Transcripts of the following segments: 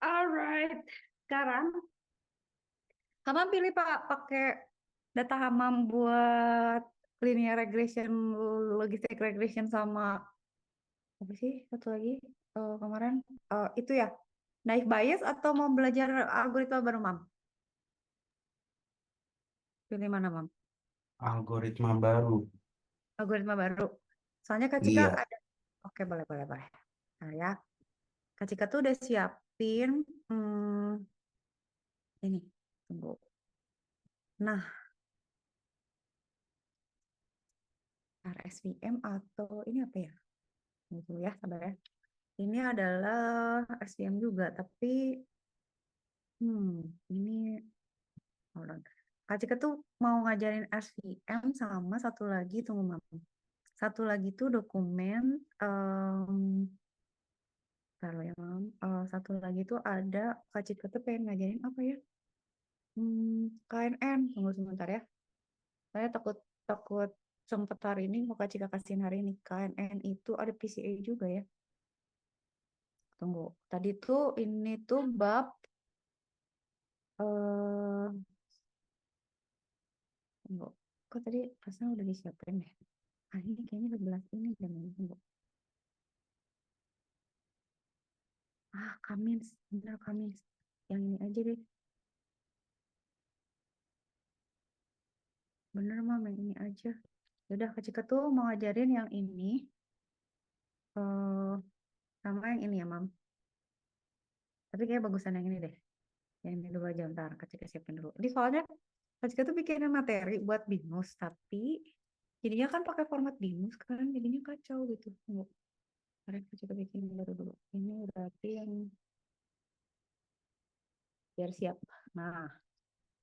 Alright, sekarang Hamam pilih Pak pakai data Hamam buat linear regression, logistic regression sama apa sih satu lagi kemarin itu ya naive Bayes atau mau belajar algoritma baru Mam? Pilih mana Mam? Algoritma baru. Algoritma baru. Soalnya Kak Cika Iya. ada. Oke, boleh boleh boleh. Nah ya, Kak Cika tuh udah siapin ini. Tunggu. Nah, RSVM atau ini apa ya? Tunggu dulu ya, sabar ya. Ini adalah SVM juga, tapi ini hold on. Kak Cika tuh mau ngajarin SVM sama satu lagi, tunggu Mam. Satu lagi tuh dokumen, taruh ya Mam. Satu lagi tuh ada, Kak Cika tuh pengen ngajarin apa ya? KNN, tunggu sebentar ya. Saya takut takut sempet hari ini, mau Kak Cika kasihin hari ini. KNN itu ada PCA juga ya. Tunggu, tadi tuh ini tuh bab eh tunggu. Kok tadi pasnya udah disiapin deh. Ah, ini kayaknya 11 ini jam ini. Tunggu. Ah, Kamis, bener Kamis. Yang ini aja deh. Bener Mam, yang ini aja. Udah Kak Cika tuh mau ngajarin yang ini eh sama yang ini ya Mam. Tapi kayak bagusan yang ini deh. Yang ini dulu aja ntar Kak Cika siapin dulu. Jadi soalnya Kak Cika tuh bikinin materi buat binus, tapi jadinya kan pakai format binus kan, jadinya kacau gitu. Tunggu. Mari Kak Cika bikinin baru dulu. Ini berarti yang biar siap. Nah,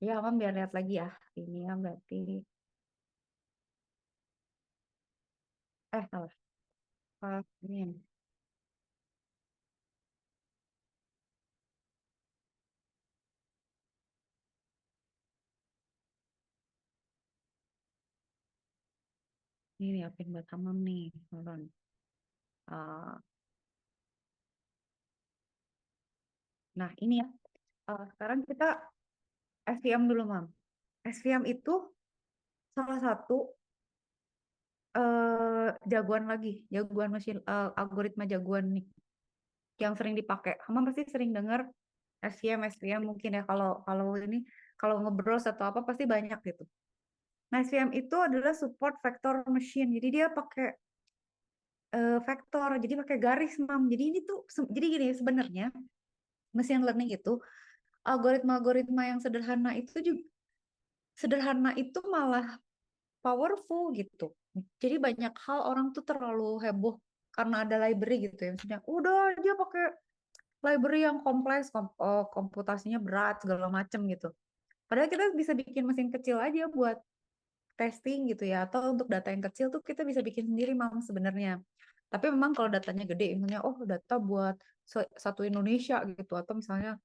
ya Mam biar lihat lagi ya. Ini yang berarti salah. Ini. Ini apin buat Hamam nih. Hold on. Uh, nah, ini ya. Sekarang kita SVM dulu, Mam. SVM itu salah satu jagoan lagi, jagoan mesin algoritma jagoan nih yang sering dipakai. Hamam pasti sering dengar SVM, SVM mungkin ya kalau kalau ini kalau ngebrowse atau apa pasti banyak gitu. Nah, SVM itu adalah support vector machine. Jadi dia pakai vektor, jadi pakai garis, Mam. Jadi ini tuh jadi gini sebenarnya machine learning itu algoritma-algoritma yang sederhana itu malah powerful gitu. Jadi banyak hal orang tuh terlalu heboh karena ada library gitu ya. Maksudnya udah aja pakai library yang kompleks, komputasinya berat segala macem gitu. Padahal kita bisa bikin mesin kecil aja buat testing gitu ya. Atau untuk data yang kecil tuh kita bisa bikin sendiri mam sebenarnya. Tapi memang kalau datanya gede, misalnya oh data buat satu Indonesia gitu. Atau misalnya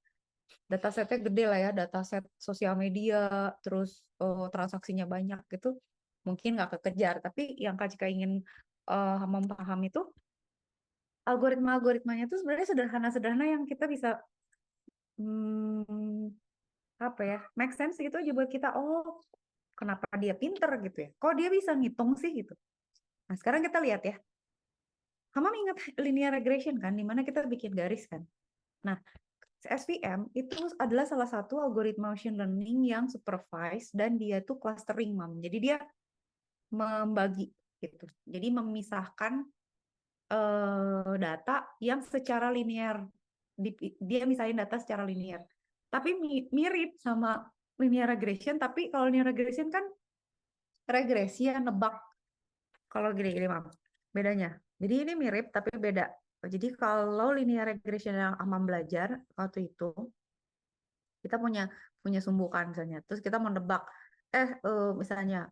datasetnya gede lah ya, dataset sosial media, terus transaksinya banyak gitu, mungkin nggak kekejar. Tapi yang Kak Cika ingin memahami itu algoritma-algoritmanya itu sebenarnya sederhana-sederhana yang kita bisa hmm, apa ya, make sense gitu aja buat kita. Oh, kenapa dia pinter gitu ya? Kok dia bisa ngitung sih gitu? Nah, sekarang kita lihat ya. Kamu ingat linear regression kan, di mana kita bikin garis kan? Nah, SVM itu adalah salah satu algoritma machine learning yang supervised dan dia itu clustering, Mam. Jadi dia membagi gitu. Jadi memisahkan data yang secara linear. Dia misahin data secara linear. Tapi mirip sama linear regression, tapi kalau linear regression kan regresi ya nebak. Kalau gini-gini, Mam. Bedanya. Jadi ini mirip tapi beda. Jadi kalau linear regression yang Amam belajar waktu itu, kita punya punya sumbukan misalnya. Terus kita mau nebak, misalnya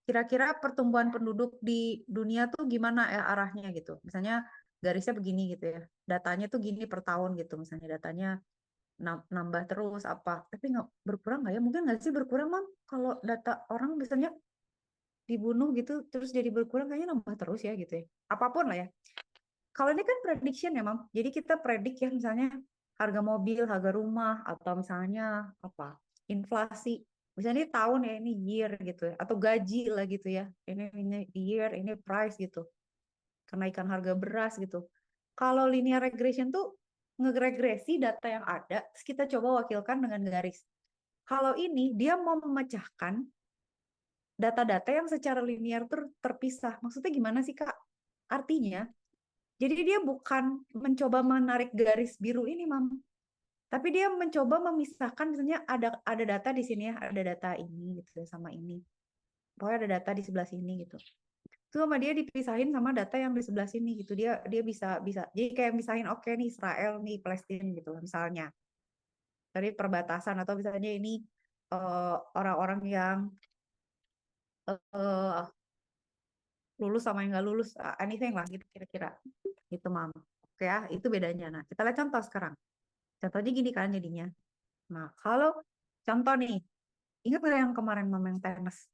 kira-kira pertumbuhan penduduk di dunia tuh gimana ya arahnya gitu. Misalnya garisnya begini gitu ya. Datanya tuh gini per tahun gitu, misalnya datanya nambah terus apa. Tapi nggak berkurang nggak ya? Mungkin nggak sih berkurang, Mam? Kalau data orang misalnya dibunuh gitu terus jadi berkurang, kayaknya nambah terus ya gitu ya. Apapun lah ya. Kalau ini kan prediction ya, Mam. Jadi kita predik ya, misalnya harga mobil, harga rumah, atau misalnya apa, inflasi. Misalnya ini tahun ya, ini year gitu ya, atau gaji lah gitu ya. Ini year, ini price gitu. Kenaikan harga beras gitu. Kalau linear regression tuh ngeregresi data yang ada, terus kita coba wakilkan dengan garis. Kalau ini dia mau memecahkan data-data yang secara linear terpisah. Maksudnya gimana sih, Kak? Artinya, jadi dia bukan mencoba menarik garis biru ini, Mam. Tapi dia mencoba memisahkan, misalnya ada data di sini ya, ada data ini gitu ya, sama ini. Pokoknya ada data di sebelah sini gitu. Itu sama dia dipisahin sama data yang di sebelah sini gitu. Dia bisa bisa. Jadi kayak misahin, oke nih Israel nih Palestina gitu lah misalnya. Dari perbatasan, atau misalnya ini orang-orang yang eh, lulus sama yang nggak lulus, anything lah gitu kira-kira. Gitu, Mam. Oke ya, itu bedanya. Nah, kita lihat contoh sekarang. Contohnya gini kan jadinya. Nah, kalau contoh nih, ingat nggak yang kemarin Mama yang tenis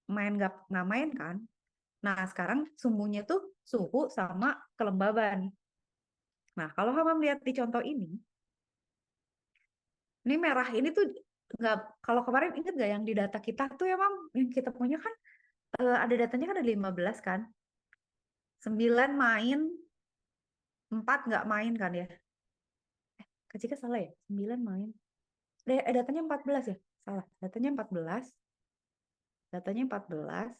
main nggak main kan? Nah, sekarang sumbunya tuh suhu sama kelembaban. Nah, kalau Mama lihat di contoh ini merah ini tuh nggak, kalau kemarin ingat nggak yang di data kita tuh ya, Mam, yang kita punya kan ada datanya kan ada 15 kan? 9 main, 4 nggak main kan ya? Kak Cika salah ya? 9 main. Datanya 14 ya? Salah. Datanya 14. Datanya 14.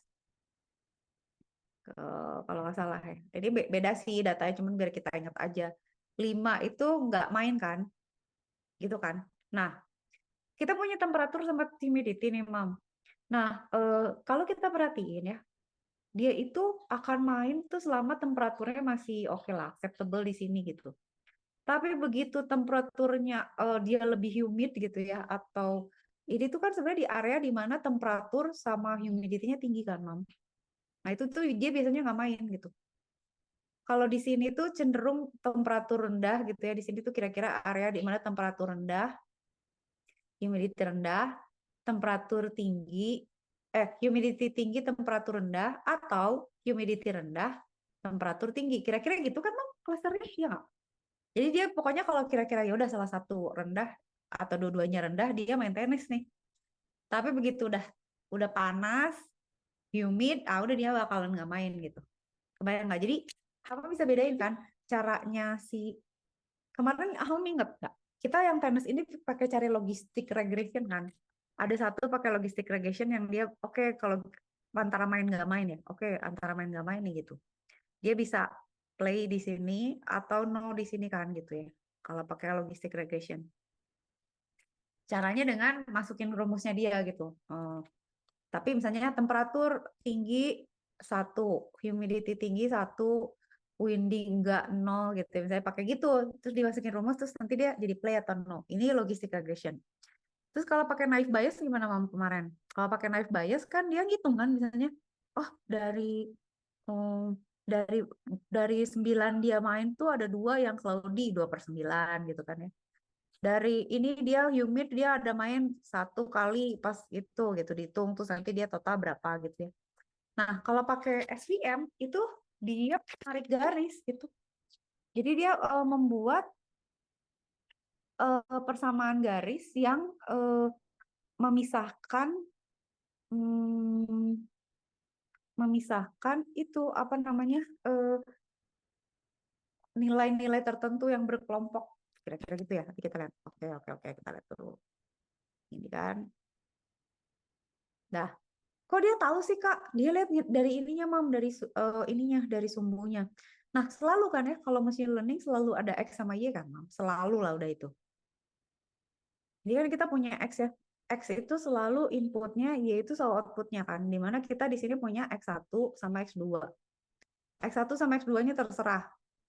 Kalau nggak salah ya. Jadi beda sih datanya, cuman biar kita ingat aja. 5 itu nggak main kan? Gitu kan? Nah, kita punya temperatur sama humidity nih, Mam. Nah, kalau kita perhatiin ya, dia itu akan main tuh selama temperaturnya masih oke lah, acceptable di sini gitu. Tapi begitu temperaturnya dia lebih humid gitu ya, atau ini tuh kan sebenarnya di area di mana temperatur sama humidity-nya tinggi kan, Mam. Nah, itu tuh dia biasanya nggak main gitu. Kalau di sini tuh cenderung temperatur rendah gitu ya. Di sini tuh kira-kira area di mana temperatur rendah, humidity rendah, temperatur tinggi, humidity tinggi, temperatur rendah, atau humidity rendah, temperatur tinggi. Kira-kira gitu kan, Mam, klasternya? Iya nggak? Jadi dia pokoknya kalau kira-kira ya udah salah satu rendah atau dua-duanya rendah, dia main tenis nih. Tapi begitu udah panas, humid, udah dia bakalan nggak main gitu. Kebayang nggak? Jadi apa bisa bedain kan caranya si kemarin, kamu inget nggak? Kita yang tenis ini pakai cari logistik regression kan. Ada satu pakai logistik regression yang dia oke, kalau antara main nggak main ya. Oke, antara main nggak main nih gitu. Dia bisa play di sini atau no di sini kan gitu ya. Kalau pakai logistik regression. Caranya dengan masukin rumusnya dia gitu. Tapi misalnya temperatur tinggi satu, humidity tinggi satu, windy enggak nol gitu. Misalnya pakai gitu, terus dimasukin rumus, terus nanti dia jadi play atau no. Ini logistic regression. Terus kalau pakai naive Bayes gimana, Mam, kemarin? Kalau pakai naive Bayes kan dia ngitung kan misalnya, oh um, dari dari 9 dia main tuh ada dua yang selalu di 2/9 gitu kan ya. Dari ini dia humid, dia ada main satu kali pas itu gitu, dihitung terus nanti dia total berapa gitu ya. Nah, kalau pakai SVM itu dia tarik garis gitu. Jadi dia membuat persamaan garis yang memisahkan hmm, memisahkan itu apa namanya, nilai-nilai tertentu yang berkelompok. Kira-kira gitu ya. Nanti kita lihat. Oke, oke, oke, kita lihat dulu. Ini kan. Dah. Kok dia tahu sih, Kak? Dia lihat dari ininya, Mam, dari ininya, dari sumbunya. Nah, selalu kan ya, kalau machine learning selalu ada X sama Y kan, Mam? Selalu lah udah itu. Jadi kan kita punya X ya. X itu selalu inputnya, Y itu selalu outputnya kan. Dimana kita di sini punya X1 sama X2. X1 sama X2-nya terserah.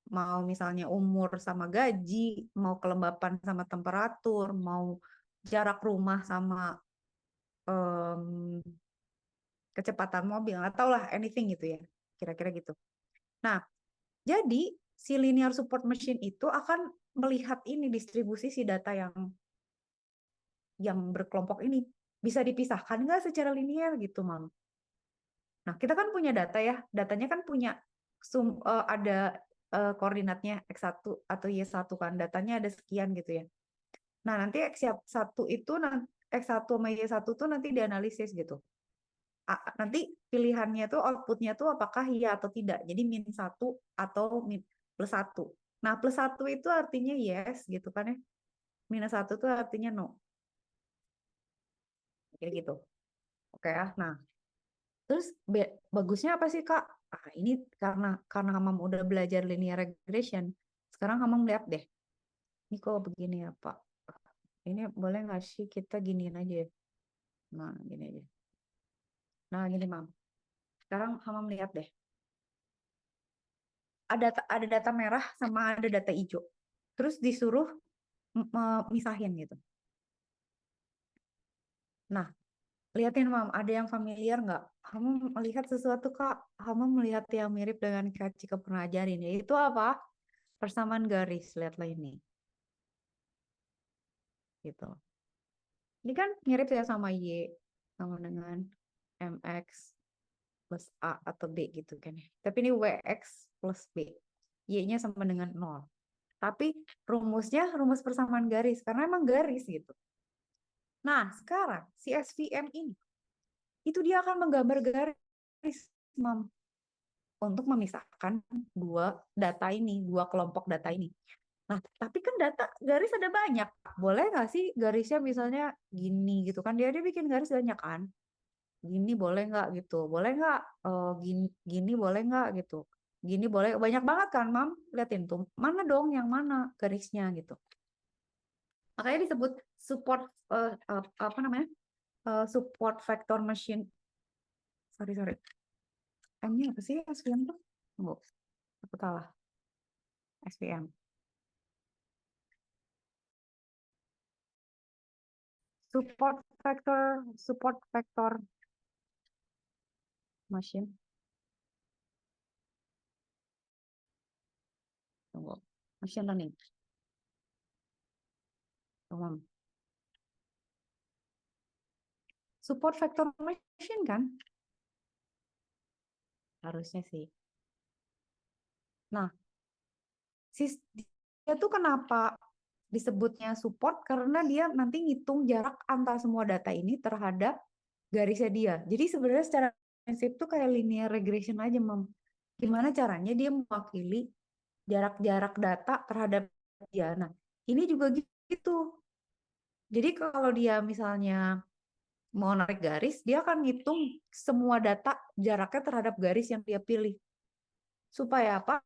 Mau misalnya umur sama gaji, mau kelembapan sama temperatur, mau jarak rumah sama em, kecepatan mobil, atau lah anything gitu ya. Kira-kira gitu. Nah, jadi si linear support machine itu akan melihat ini distribusi si data yang berkelompok ini bisa dipisahkan nggak secara linear gitu, Mam. Nah, kita kan punya data ya, datanya kan punya ada koordinatnya X1 atau Y1 kan, datanya ada sekian gitu ya. Nah, nanti X1 itu X1 sama Y1 tuh nanti dianalisis gitu. Nanti pilihannya tuh outputnya tuh apakah iya atau tidak. Jadi -1 atau +1. Nah, +1 itu artinya yes gitu kan ya. -1 tuh artinya no. Kayak gitu. Oke ya. Nah, terus bagusnya apa sih Kak? Ini karena Hamam udah belajar linear regression. Sekarang Hamam lihat deh. Ini kok begini ya Pak. Ini boleh nggak sih kita giniin aja ya? Nah, gini aja. Nah, gini Mam. Sekarang Hamam lihat deh. Ada data merah sama ada data hijau. Terus disuruh misahin gitu. Nah, lihatin Mam, ada yang familiar nggak? Kamu melihat sesuatu Kak? Kamu melihat yang mirip dengan Kak Cika pernah ajarin, yaitu apa? Persamaan garis, lihatlah ini. Gitu. Ini kan mirip ya sama Y, sama dengan MX plus A atau B gitu kan ya. Tapi ini WX plus B. Y-nya sama dengan 0. Tapi rumusnya rumus persamaan garis, karena emang garis gitu. Nah, sekarang si SVM ini, itu dia akan menggambar garis, Mam, untuk memisahkan dua kelompok data ini. Nah, tapi kan data garis ada banyak. Boleh nggak sih garisnya misalnya gini gitu kan? Dia bikin garis banyak kan? Gini boleh nggak gitu? Boleh nggak? Gini boleh nggak gitu? Gini boleh. Banyak banget kan, Mam? Liatin tuh. Mana dong yang mana garisnya gitu? Makanya disebut support apa namanya? Support vector machine. Sorry. M-nya apa sih SVM tuh? Tunggu, aku salah. SVM. Support vector machine. Tunggu. Machine learning. Tunggu. Support vector machine kan? Harusnya sih. Nah, dia tuh kenapa disebutnya support? Karena dia nanti ngitung jarak antara semua data ini terhadap garisnya dia. Jadi sebenarnya secara prinsip tuh kayak linear regression aja, Mam. Gimana caranya dia mewakili jarak-jarak data terhadap dia. Nah, ini juga gitu. Jadi kalau dia misalnya mau narik garis, dia akan ngitung semua data jaraknya terhadap garis yang dia pilih. Supaya apa?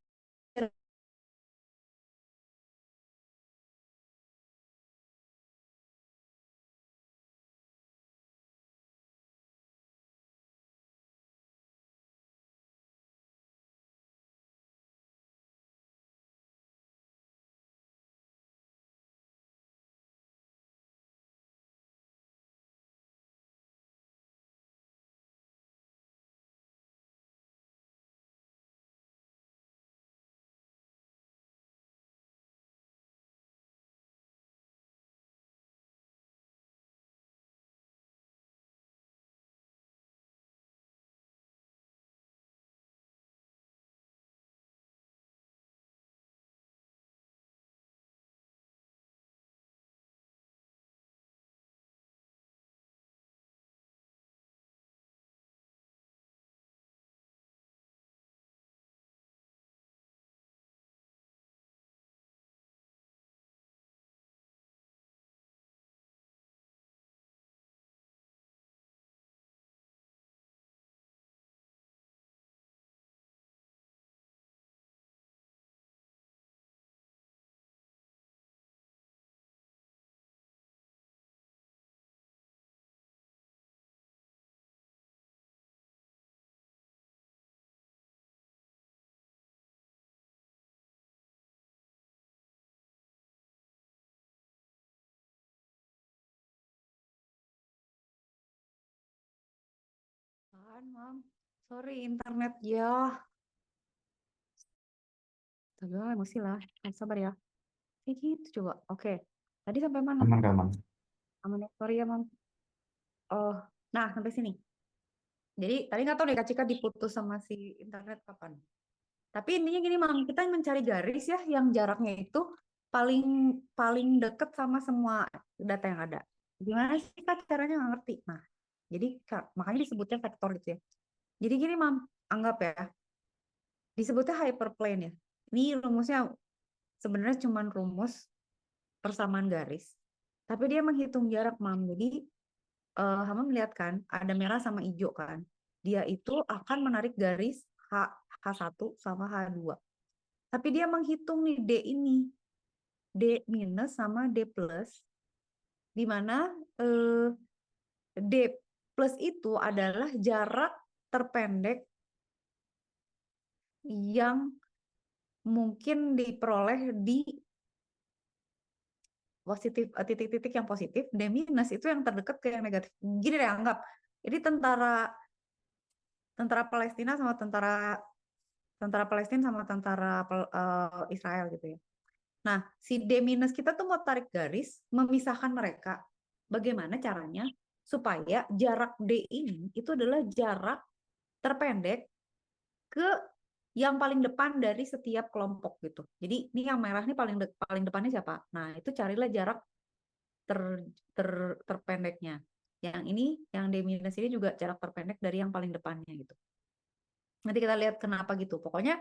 Mam. Sorry, internet ya. Astaga, emosi lah. Sabar ya. Kayak gitu coba. Oke. Tadi sampai mana? Aman, aman. Aman ya. Sorry ya, Mam. Oh, nah sampai sini. Jadi tadi nggak tahu nih Kak Cika diputus sama si internet kapan. Tapi intinya gini, Mam, kita mencari garis ya yang jaraknya itu paling paling deket sama semua data yang ada. Gimana sih Kak caranya nggak ngerti. Nah, jadi makanya disebutnya vektor gitu ya. Jadi gini, Mam, anggap ya, disebutnya hyperplane ya. Ini rumusnya sebenarnya cuma rumus persamaan garis. Tapi dia menghitung jarak, Mam. Jadi Hama melihat kan ada merah sama hijau kan. Dia itu akan menarik garis H1 sama H2. Tapi dia menghitung nih D ini. D minus sama D plus. Di mana eh, D plus itu adalah jarak terpendek yang mungkin diperoleh di positif titik-titik yang positif. D minus itu yang terdekat ke yang negatif. Gini deh anggap. Jadi tentara tentara Palestina sama tentara Palestina sama tentara Israel gitu ya. Nah, si D minus kita tuh mau tarik garis memisahkan mereka. Bagaimana caranya supaya jarak D ini itu adalah jarak terpendek ke yang paling depan dari setiap kelompok gitu. Jadi ini yang merah ini paling depannya siapa? Nah, itu carilah jarak ter, ter, terpendeknya. Yang ini, yang D minus ini juga jarak terpendek dari yang paling depannya gitu. Nanti kita lihat kenapa gitu. Pokoknya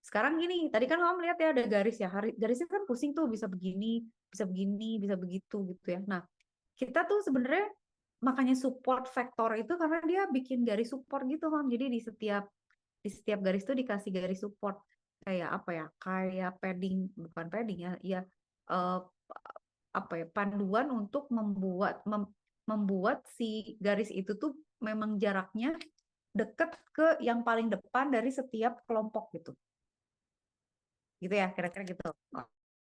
sekarang gini, tadi kan kamu lihat ya ada garis ya. Garisnya kan pusing tuh, bisa begini, bisa begini, bisa begitu gitu ya. Nah, kita tuh sebenarnya makanya support vektor itu karena dia bikin garis support gitu, Mam. Jadi di setiap garis tuh dikasih garis support kayak apa ya? Kayak padding, bukan padding ya, ya eh, apa ya? Panduan untuk membuat si garis itu tuh memang jaraknya deket ke yang paling depan dari setiap kelompok gitu. Gitu ya kira-kira gitu.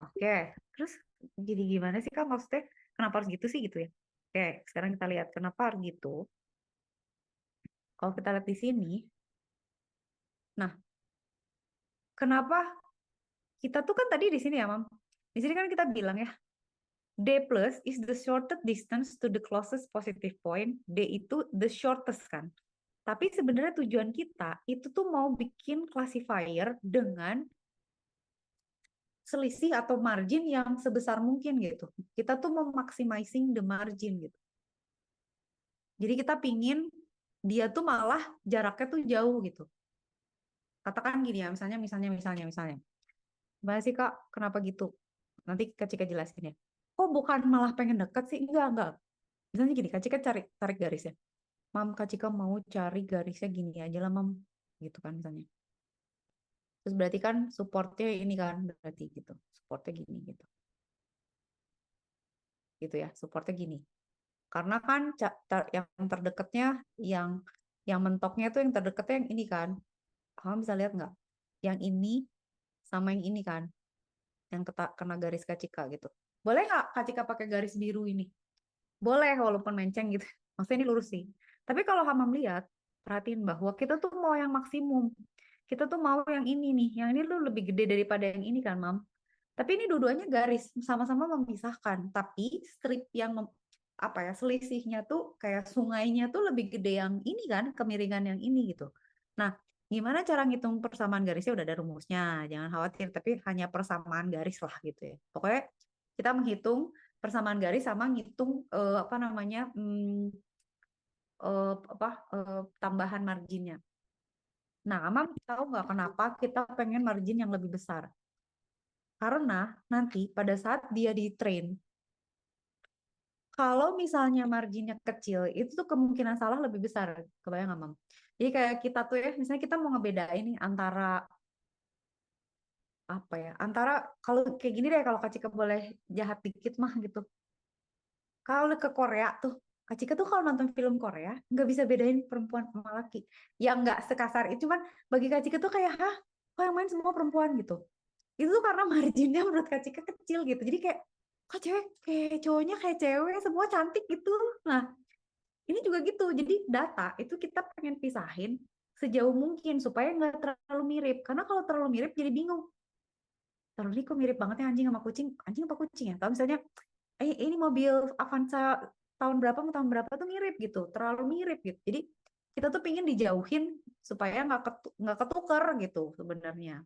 Oke, terus jadi gimana sih Kak maksudnya kenapa harus gitu sih gitu ya? Oke, sekarang kita lihat kenapa harus gitu. Kalau kita lihat di sini, nah kenapa kita tuh kan tadi di sini ya Mam, di sini kan kita bilang ya D plus is the shortest distance to the closest positive point. D itu the shortest kan. Tapi sebenarnya tujuan kita itu tuh mau bikin classifier dengan selisih atau margin yang sebesar mungkin gitu. Kita tuh mau maximizing the margin gitu. Jadi kita pingin dia tuh malah jaraknya tuh jauh gitu. Katakan gini ya, misalnya. Gimana sih Kak, kenapa gitu? Nanti Kak Cika jelasin ya. Oh bukan malah pengen deket sih? Enggak. Misalnya gini, Kak Cika tarik garisnya. Mam, Kak Cika mau cari garisnya gini aja lah, Mam. Gitu kan misalnya. Terus berarti kan supportnya ini kan, berarti gitu. Supportnya gini gitu. Gitu ya, supportnya gini. Karena kan yang terdekatnya, yang yang mentoknya tuh yang terdekatnya yang ini kan. Kamu bisa lihat nggak? Yang ini sama yang ini kan, yang kena garis kacika gitu. Boleh nggak kacika pakai garis biru ini? Boleh walaupun menceng gitu. Maksudnya ini lurus sih. Tapi kalau Hamam lihat, perhatiin bahwa kita tuh mau yang maksimum. Kita tuh mau yang ini nih. Yang ini tuh lebih gede daripada yang ini kan, Mam. Tapi ini dua-duanya garis sama-sama memisahkan. Tapi strip yang apa ya selisihnya tuh kayak sungainya tuh lebih gede yang ini kan, kemiringan yang ini gitu. Nah, gimana cara ngitung persamaan garisnya udah ada rumusnya, jangan khawatir, tapi hanya persamaan garis lah gitu ya. Pokoknya kita menghitung persamaan garis sama ngitung apa namanya tambahan marginnya. Nah, Amam tahu nggak kenapa kita pengen margin yang lebih besar? Karena nanti pada saat dia di train, kalau misalnya marginnya kecil, itu tuh kemungkinan salah lebih besar. Kebayang nggak, Mam? Jadi kayak kita tuh ya, misalnya kita mau ngebedain nih antara apa ya? Antara kalau kayak gini deh, kalau Kak Cika boleh jahat dikit mah gitu. Kalau ke Korea tuh, Kak Cika tuh kalau nonton film Korea nggak bisa bedain perempuan sama laki. Ya nggak sekasar itu, cuman bagi Kak Cika tuh kayak, hah, kok yang main semua perempuan gitu. Itu tuh karena marginnya menurut Kak Cika kecil gitu. Jadi kayak, kok cewek kayak cowoknya kayak cewek, semua cantik gitu. Nah, ini juga gitu. Jadi data itu kita pengen pisahin sejauh mungkin supaya nggak terlalu mirip. Karena kalau terlalu mirip jadi bingung. Terus ini kok mirip banget ya anjing sama kucing, anjing apa kucing ya? Kalau misalnya ini mobil Avanza tahun berapa sama tahun berapa tuh mirip gitu, terlalu mirip gitu. Jadi kita tuh pingin dijauhin supaya nggak ketukar gitu sebenarnya.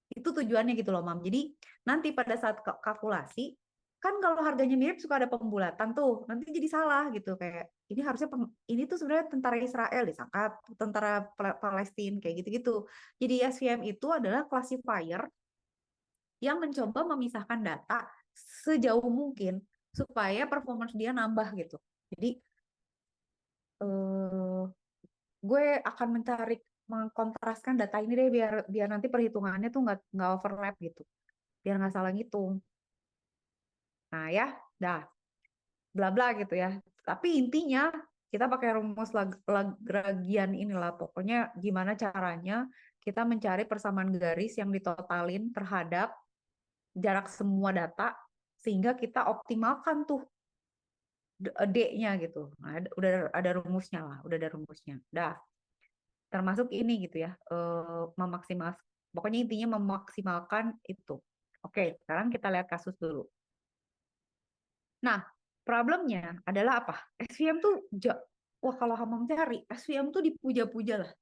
Itu tujuannya gitu loh, Mam. Jadi nanti pada saat kalkulasi, kan kalau harganya mirip suka ada pembulatan tuh. Nanti jadi salah gitu kayak ini harusnya ini tuh sebenarnya tentara Israel disangka tentara Palestina kayak gitu-gitu. Jadi SVM itu adalah classifier yang mencoba memisahkan data sejauh mungkin supaya performance dia nambah gitu. Jadi eh, gue akan mencari mengkontraskan data ini deh biar biar nanti perhitungannya tuh nggak overlap gitu, biar nggak salah ngitung. Nah ya, dah bla bla gitu ya. Tapi intinya kita pakai rumus Lagrangian inilah pokoknya gimana caranya kita mencari persamaan garis yang ditotalin terhadap jarak semua data sehingga kita optimalkan tuh D-nya gitu. Nah, udah ada rumusnya lah, udah ada rumusnya. Dah, termasuk ini gitu ya, memaksimal. Pokoknya intinya memaksimalkan itu. Oke, sekarang kita lihat kasus dulu. Nah, problemnya adalah apa? SVM tuh, wah kalau Hamam cari, SVM tuh dipuja-puja lah.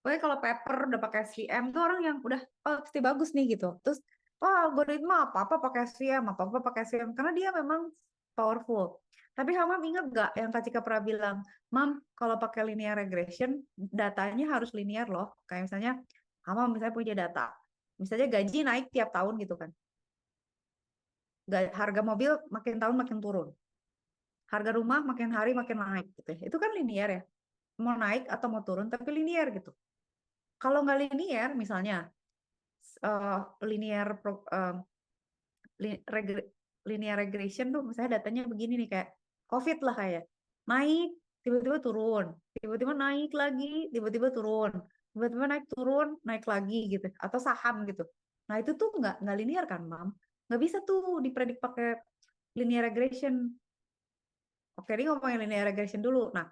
Pokoknya kalau paper udah pakai SVM tuh orang yang udah, oh pasti bagus nih gitu. Terus, oh algoritma apa-apa pakai SVM, apa-apa pakai SVM. Karena dia memang powerful. Tapi Hamam ingat gak yang Kak Cika pernah bilang, Mam, kalau pakai linear regression, datanya harus linear loh. Kayak misalnya, Hamam misalnya punya data. Misalnya gaji naik tiap tahun gitu kan. Harga mobil makin tahun makin turun. Harga rumah makin hari makin naik gitu ya. Itu kan linear ya. Mau naik atau mau turun tapi linear gitu. Kalau nggak linear misalnya linear linear regression tuh misalnya datanya begini nih kayak COVID lah kayak naik tiba-tiba turun, tiba-tiba naik lagi, tiba-tiba turun, tiba-tiba naik turun, naik lagi gitu atau saham gitu. Nah, itu tuh nggak linear kan, Mam? Nggak bisa tuh dipredik pakai linear regression. Oke, ini ngomongin linear regression dulu. Nah,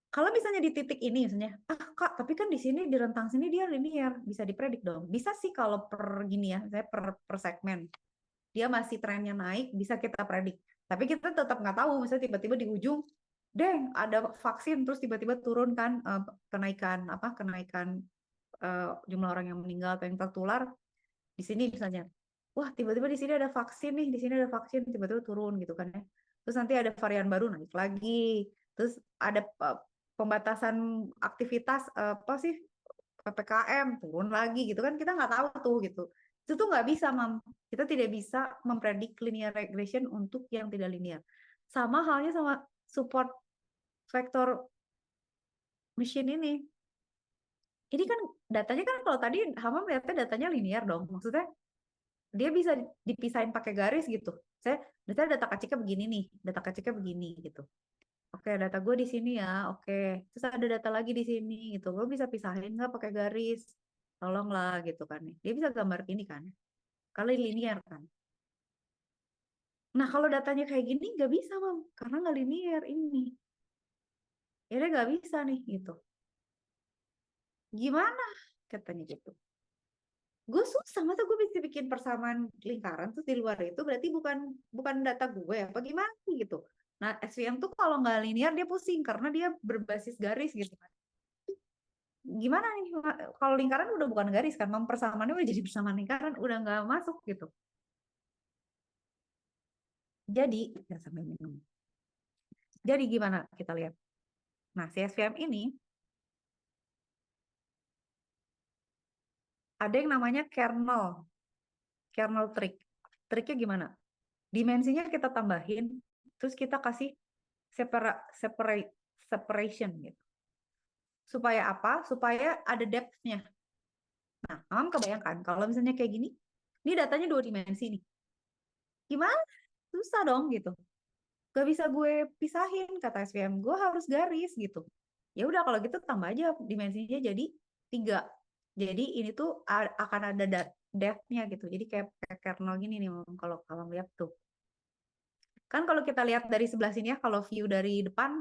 kalau misalnya di titik ini, misalnya, Kak, tapi kan di sini, di rentang sini dia linear, bisa dipredik dong. Bisa sih kalau per gini ya, saya per segmen. Dia masih trennya naik, bisa kita predik. Tapi kita tetap nggak tahu, misalnya tiba-tiba di ujung, deng, ada vaksin, terus tiba-tiba turun kan kenaikan jumlah orang yang meninggal atau yang tertular di sini misalnya. Wah, tiba-tiba di sini ada vaksin nih, di sini ada vaksin, tiba-tiba turun gitu kan ya. Terus nanti ada varian baru naik lagi. Terus ada pembatasan aktivitas apa sih PPKM turun lagi gitu kan kita nggak tahu tuh gitu. Itu tuh nggak bisa, Mam. Kita tidak bisa mempredik linear regression untuk yang tidak linear. Sama halnya sama support vector machine ini. Ini kan datanya kan kalau tadi Hama melihatnya datanya linear dong. Maksudnya dia bisa dipisahin pakai garis gitu. Saya data kaciknya begini nih, data kaciknya begini gitu. Oke, data gue di sini ya. Oke, terus ada data lagi di sini gitu. Lo bisa pisahin nggak pakai garis? Tolonglah gitu kan. Dia bisa gambar ini kan. Kalau linear kan. Nah, kalau datanya kayak gini nggak bisa, Mam. Karena nggak linear ini. Ya dia nggak bisa nih gitu. Gimana? Katanya gitu. Gue susah, masa gue bisa bikin persamaan lingkaran terus di luar itu berarti bukan bukan data gue apa gimana gitu. Nah, SVM tuh kalau nggak linear dia pusing karena dia berbasis garis gitu kan. Gimana nih kalau lingkaran udah bukan garis kan, persamaannya udah jadi persamaan lingkaran, udah nggak masuk gitu. Jadi, ya sambil minum. Jadi gimana kita lihat? Nah, CSVM ini ada yang namanya kernel trick. Triknya gimana? Dimensinya kita tambahin, terus kita kasih separation gitu. Supaya apa? Supaya ada depth-nya. Nah, Mam kebayangkan kalau misalnya kayak gini, ini datanya 2 dimensi nih. Gimana? Susah dong gitu. Gak bisa gue pisahin kata SVM. Gue harus garis gitu. Ya udah kalau gitu tambah aja dimensinya jadi 3. Jadi ini tuh akan ada depth-nya gitu. Jadi kayak kernel gini nih kalau kalau lihat tuh. Kan kalau kita lihat dari sebelah sini ya, kalau view dari depan,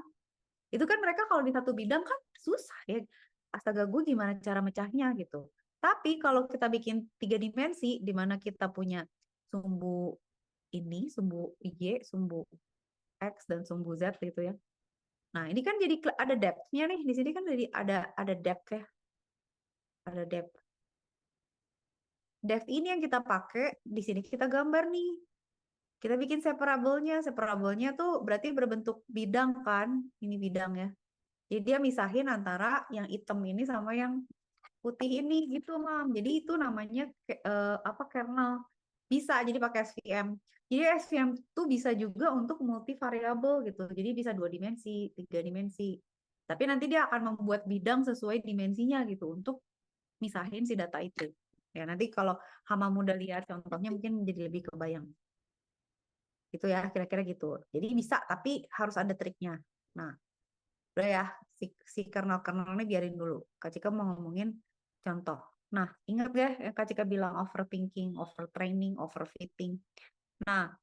itu kan mereka kalau di satu bidang kan susah ya. Astaga gue gimana cara mecahnya gitu. Tapi kalau kita bikin 3 dimensi, di mana kita punya sumbu ini, sumbu Y, sumbu X, dan sumbu Z gitu ya. Nah, ini kan jadi ada depth-nya nih. Di sini kan jadi ada depth ya. Ada depth. Depth ini yang kita pakai, di sini kita gambar nih. Kita bikin separable-nya. Separable-nya tuh berarti berbentuk bidang kan. Ini bidang ya. Jadi dia misahin antara yang hitam ini sama yang putih ini gitu, Mam. Jadi itu namanya apa, kernel. Bisa jadi pakai SVM. Jadi SVM tuh bisa juga untuk multivariable gitu. Jadi bisa 2 dimensi, 3 dimensi. Tapi nanti dia akan membuat bidang sesuai dimensinya gitu untuk misahin si data itu. Ya, nanti kalau Hama mudah lihat contohnya mungkin jadi lebih kebayang. Gitu ya, kira-kira gitu. Jadi bisa, tapi harus ada triknya. Nah, udah ya, si kernel-kernelnya biarin dulu. Kak Cika mau ngomongin contoh. Nah, ingat ya yang Kak Cika bilang overthinking, overtraining, overfitting. Nah,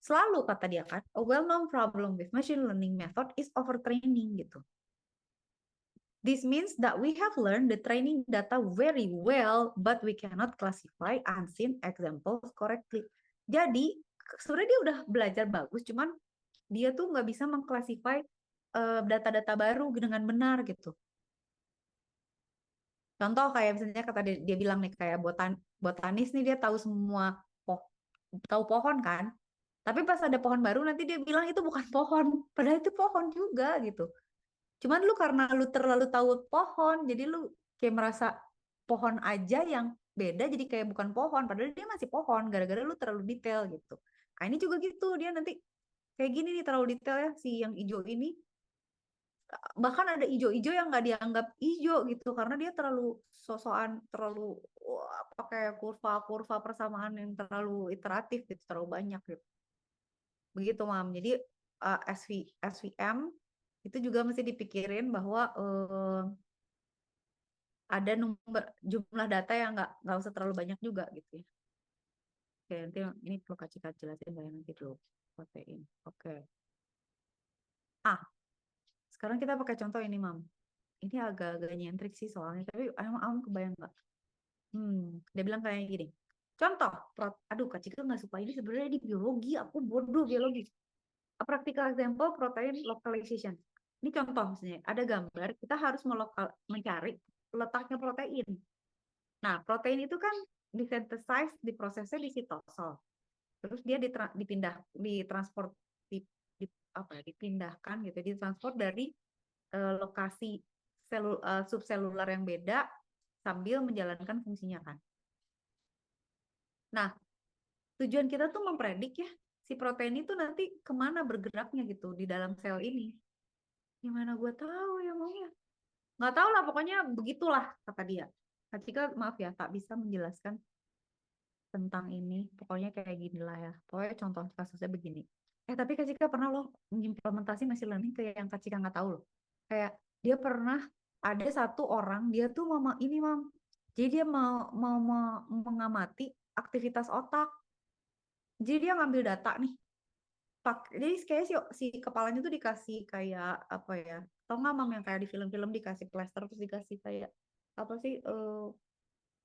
selalu kata dia kan, a well-known problem with machine learning method is overtraining gitu. This means that we have learned the training data very well, but we cannot classify unseen examples correctly. Jadi, sebenarnya dia udah belajar bagus, cuman dia tuh nggak bisa mengklasifikasi data-data baru dengan benar gitu. Contoh kayak misalnya kata dia bilang nih kayak botanis nih dia tahu semua tahu pohon kan. Tapi pas ada pohon baru nanti dia bilang itu bukan pohon, padahal itu pohon juga gitu. Cuman lu karena lu terlalu tahu pohon, jadi lu kayak merasa pohon aja yang beda jadi kayak bukan pohon, padahal dia masih pohon gara-gara lu terlalu detail gitu. Nah, ini juga gitu, dia nanti kayak gini nih terlalu detail ya si yang hijau ini. Bahkan ada hijau-hijau yang nggak dianggap hijau gitu karena dia terlalu sosokan, terlalu pakai kurva-kurva persamaan yang terlalu iteratif gitu, terlalu banyak gitu. Begitu, Mam. Jadi SVM itu juga mesti dipikirin bahwa ada jumlah data yang nggak usah terlalu banyak juga gitu ya. Oke, nanti ini perlu Kak jelasin saya nanti dulu protein. Oke. Sekarang kita pakai contoh ini, Mam. Ini agak-agak nyentrik sih soalnya, tapi emang kebayang nggak? Dia bilang kayak gini. Contoh, aduh Kak Cika nggak suka ini sebenarnya di biologi, aku bodoh biologi. A practical example protein localization. Ini contoh misalnya, ada gambar, kita harus mencari letaknya protein. Nah, protein itu kan disynthesize, diprosesnya di sitosol. Terus dia ditransport, dipindahkan gitu, ditransport dari lokasi subselular yang beda sambil menjalankan fungsinya kan. Nah, tujuan kita tuh mempredik ya, si protein itu nanti kemana bergeraknya gitu di dalam sel ini. Gimana gue tahu ya maunya? Nggak tahu lah, pokoknya begitulah kata dia. Ketika maaf ya, tak bisa menjelaskan tentang ini. Pokoknya kayak gini lah ya. Pokoknya contoh kasusnya begini. Tapi Kak Cika pernah loh mengimplementasi machine learning kayak yang Kak Cika nggak tahu loh. Kayak dia pernah ada satu orang, dia tuh ini mam. Jadi dia mau mengamati aktivitas otak. Jadi dia ngambil data nih. Jadi kayak si kepalanya tuh dikasih kayak apa ya? Tau nggak mam yang kayak di film-film dikasih plaster terus dikasih kayak apa sih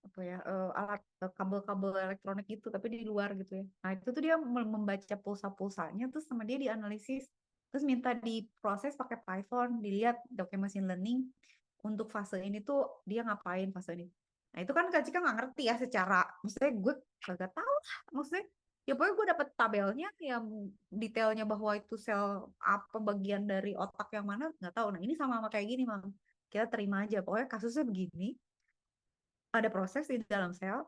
apa ya alat kabel-kabel elektronik gitu tapi di luar gitu ya. Nah itu tuh dia membaca pulsa-pulsanya terus sama dia dianalisis terus minta diproses pakai Python, dilihat dokumen machine learning untuk fase ini tuh dia ngapain fase ini. Nah itu kan Kak Cika nggak ngerti ya secara, maksudnya gue kagak tahu lah, maksudnya ya pokoknya gue dapet tabelnya yang detailnya bahwa itu sel apa bagian dari otak yang mana nggak tahu. Nah ini sama kayak gini Mang, kita terima aja pokoknya kasusnya begini, ada proses di dalam sel.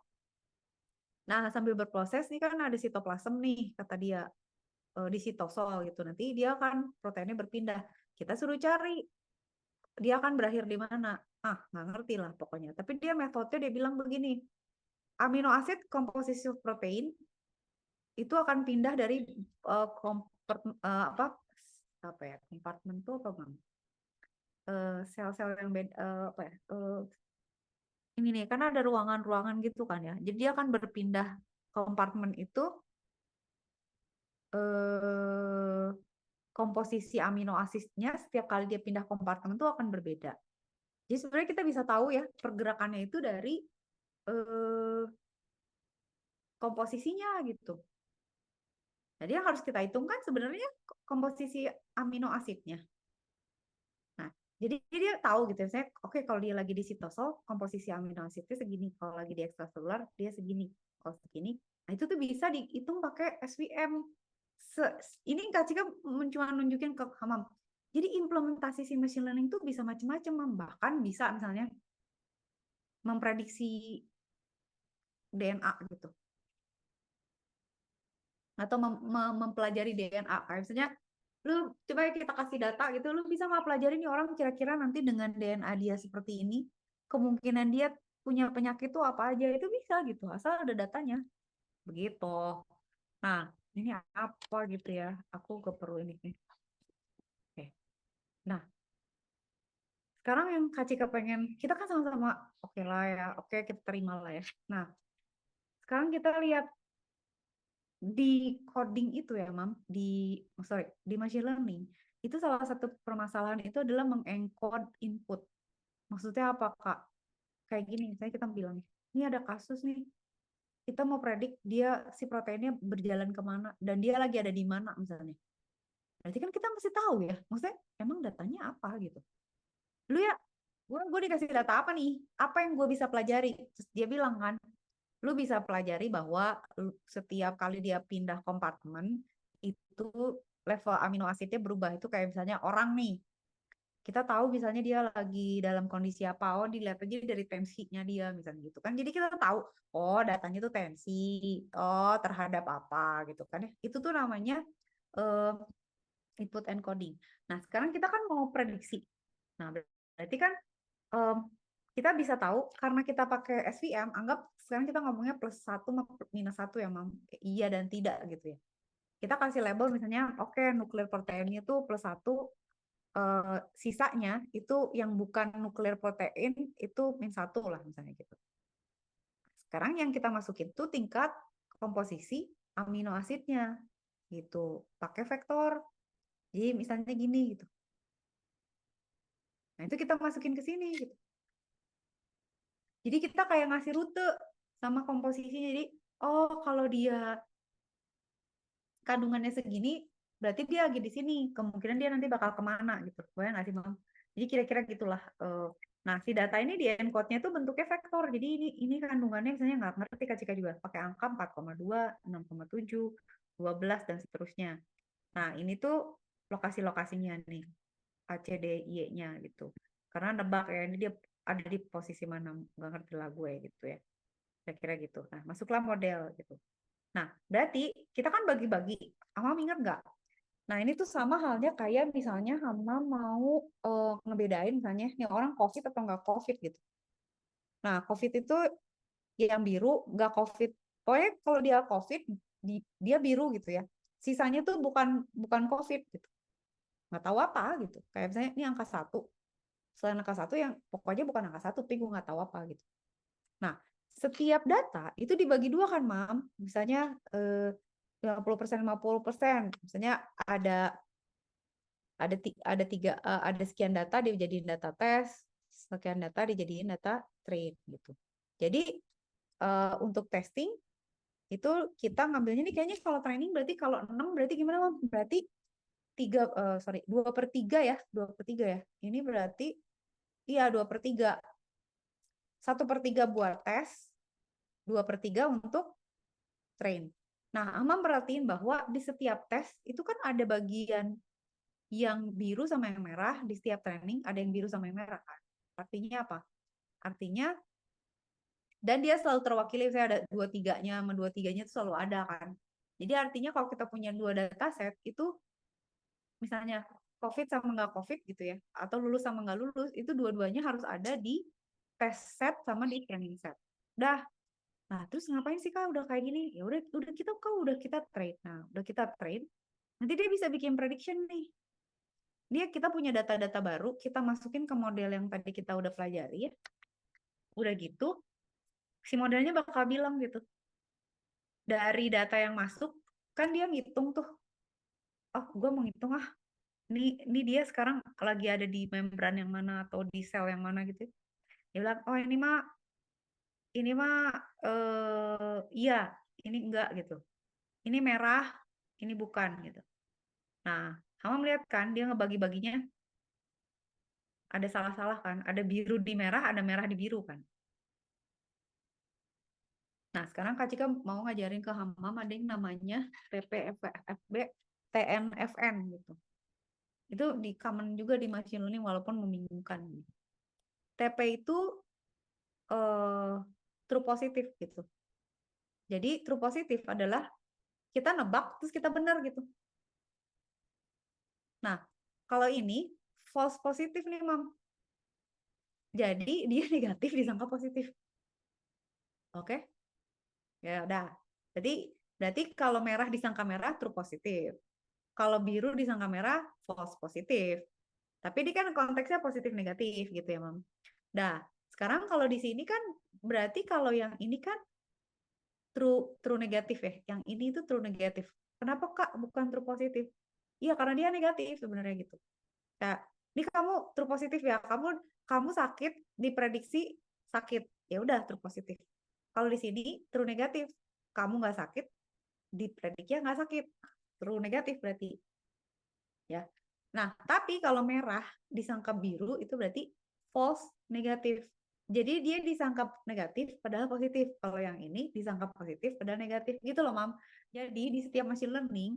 Nah, sambil berproses nih kan ada sitoplasm nih, kata dia, di sitosol gitu. Nanti dia kan proteinnya berpindah. Kita suruh cari, dia akan berakhir di mana. Nggak ngerti lah pokoknya. Tapi dia metodenya dia bilang begini, amino acid komposisi protein itu akan pindah dari apa ya, kompartemen tuh apa bang? Sel-sel yang beda, apa ya, ini nih, karena ada ruangan-ruangan gitu kan ya. Jadi dia akan berpindah kompartemen itu komposisi amino asidnya setiap kali dia pindah kompartemen itu akan berbeda. Jadi sebenarnya kita bisa tahu ya pergerakannya itu dari komposisinya gitu. Jadi yang harus kita hitung kan sebenarnya komposisi amino asidnya. Nah, jadi dia tahu gitu. Saya oke kalau dia lagi di sitosol, komposisi amino asidnya segini. Kalau lagi di ekstraselular, dia segini. Kalau segini. Nah, itu tuh bisa dihitung pakai SVM. Ini Kak Cika cuma nunjukin ke Hamam. Jadi implementasi si machine learning tuh bisa macam-macam, bahkan bisa misalnya memprediksi DNA gitu. Atau mempelajari DNA. Kayak misalnya lu coba kita kasih data gitu, lu bisa nggak pelajari nih orang kira-kira nanti dengan DNA dia seperti ini, kemungkinan dia punya penyakit tuh apa aja, itu bisa gitu, asal ada datanya. Begitu. Nah, ini apa gitu ya, aku gak perlu ini nih. Oke. Nah, sekarang yang Kak Cika pengen, kita kan sama-sama oke lah ya, oke kita terima lah ya. Nah, sekarang kita lihat di coding itu ya, Mam, di machine learning, itu salah satu permasalahan itu adalah mengencode input. Maksudnya apa, Kak? Kayak gini, misalnya kita bilang, ini ada kasus nih, kita mau predik dia si proteinnya berjalan kemana, dan dia lagi ada di mana misalnya. Berarti kan kita mesti tahu ya, maksudnya emang datanya apa gitu. Lu ya, gue dikasih data apa nih? Apa yang gue bisa pelajari? Terus dia bilang kan, lu bisa pelajari bahwa setiap kali dia pindah kompartemen itu level amino asidnya berubah. Itu kayak misalnya orang nih, kita tahu misalnya dia lagi dalam kondisi apa, oh dilihat aja dari tensinya dia misalnya gitu kan. Jadi kita tahu, oh datanya tuh tensi, oh terhadap apa gitu kan ya. Itu tuh namanya uh, input encoding. Nah sekarang kita kan mau prediksi. Nah berarti kan um, kita bisa tahu karena kita pakai SVM, anggap sekarang kita ngomongnya plus satu minus satu ya, Mam. Iya dan tidak gitu ya. Kita kasih label misalnya, oke, nuklir proteinnya tuh plus satu, sisanya itu yang bukan nuklir protein itu min satu lah misalnya gitu. Sekarang yang kita masukin tuh tingkat komposisi amino asidnya gitu, pakai vektor. Jadi misalnya gini gitu. Nah itu kita masukin ke sini gitu. Jadi kita kayak ngasih rute sama komposisinya. Jadi oh kalau dia kandungannya segini, berarti dia lagi di sini. Kemungkinan dia nanti bakal kemana gitu. Boleh nggak sih, Mam? Jadi kira-kira gitulah. Nah, si data ini di encode-nya itu bentuknya vektor. Jadi ini kandungannya misalnya nggak ngerti Kak Cika juga. Pakai angka 4,2, 6,7, 12, dan seterusnya. Nah, ini tuh lokasi-lokasinya nih. A, C, D, Y-nya gitu. Karena nebak ya, ini dia ada di posisi mana. Nggak ngerti lah gue gitu ya. Kira-kira gitu. Nah, masuklah model gitu. Nah, berarti kita kan bagi-bagi. Ama ingat nggak? Nah, ini tuh sama halnya kayak misalnya Hama mau ngebedain misalnya nih orang COVID atau nggak COVID gitu. Nah, COVID itu yang biru nggak COVID. Pokoknya kalau dia COVID, dia biru gitu ya. Sisanya tuh bukan bukan COVID gitu. Nggak tahu apa gitu. Kayak misalnya ini angka satu. Selain angka satu yang pokoknya bukan angka satu, tapi gue nggak tahu apa gitu. Nah, setiap data itu dibagi dua kan, Mam. Misalnya 50%, 50%. Misalnya ada sekian data dijadiin data tes, sekian data dijadiin data train gitu. Jadi untuk testing itu kita ngambilnya nih kayaknya kalau training berarti kalau 6 berarti gimana, Mam? Berarti 2/3 ya, 2/3 ya. Ini berarti iya 2/3. 1/3 buat tes, 2/3 untuk train. Nah, Amam perhatiin bahwa di setiap tes itu kan ada bagian yang biru sama yang merah, di setiap training ada yang biru sama yang merah kan. Artinya apa? Artinya dan dia selalu terwakili, saya ada 2/3-nya sama 2/3-nya itu selalu ada kan. Jadi artinya kalau kita punya 2 dataset itu misalnya COVID sama nggak COVID gitu ya, atau lulus sama nggak lulus, itu dua-duanya harus ada di test set sama di training set. Udah. Nah, terus ngapain sih Kak udah kayak gini? Ya udah kita trade. Nah, udah kita trade. Nanti dia bisa bikin prediction nih. Kita punya data-data baru, kita masukin ke model yang tadi kita udah pelajari ya. Udah gitu, si modelnya bakal bilang gitu. Dari data yang masuk, kan dia ngitung tuh. Oh, gue mau ngitung ini dia sekarang lagi ada di membran yang mana atau di sel yang mana gitu. Dia bilang, oh ini mah iya, ini enggak gitu. Ini merah, ini bukan gitu. Nah, Hama melihat kan dia ngebagi-baginya ada salah-salah kan, ada biru di merah, ada merah di biru kan. Nah, sekarang Kak Cika mau ngajarin ke Hamam ada yang namanya PPFB TNFN gitu. Itu di common juga di machine learning walaupun membingungkan. TP itu eh, true positif gitu. Jadi true positif adalah kita nebak terus kita benar gitu. Nah, kalau ini false positif nih, Mam. Jadi dia negatif disangka positif. Oke? Ya udah. Jadi berarti kalau merah disangka merah true positif. Kalau biru disangka merah false positif. Tapi ini kan konteksnya positif negatif gitu ya, Mam. Nah, sekarang kalau di sini kan berarti kalau yang ini kan true true negatif ya. Yang ini itu true negatif. Kenapa Kak bukan true positif? Iya, karena dia negatif sebenarnya gitu. Kayak, ini kamu true positif ya. Kamu kamu sakit diprediksi sakit. Ya udah true positif. Kalau di sini true negatif. Kamu nggak sakit, diprediksi nggak sakit. True negatif berarti ya. Nah, tapi kalau merah disangka biru itu berarti false negatif. Jadi dia disangka negatif padahal positif. Kalau yang ini disangka positif padahal negatif gitu loh, Mam. Jadi di setiap machine learning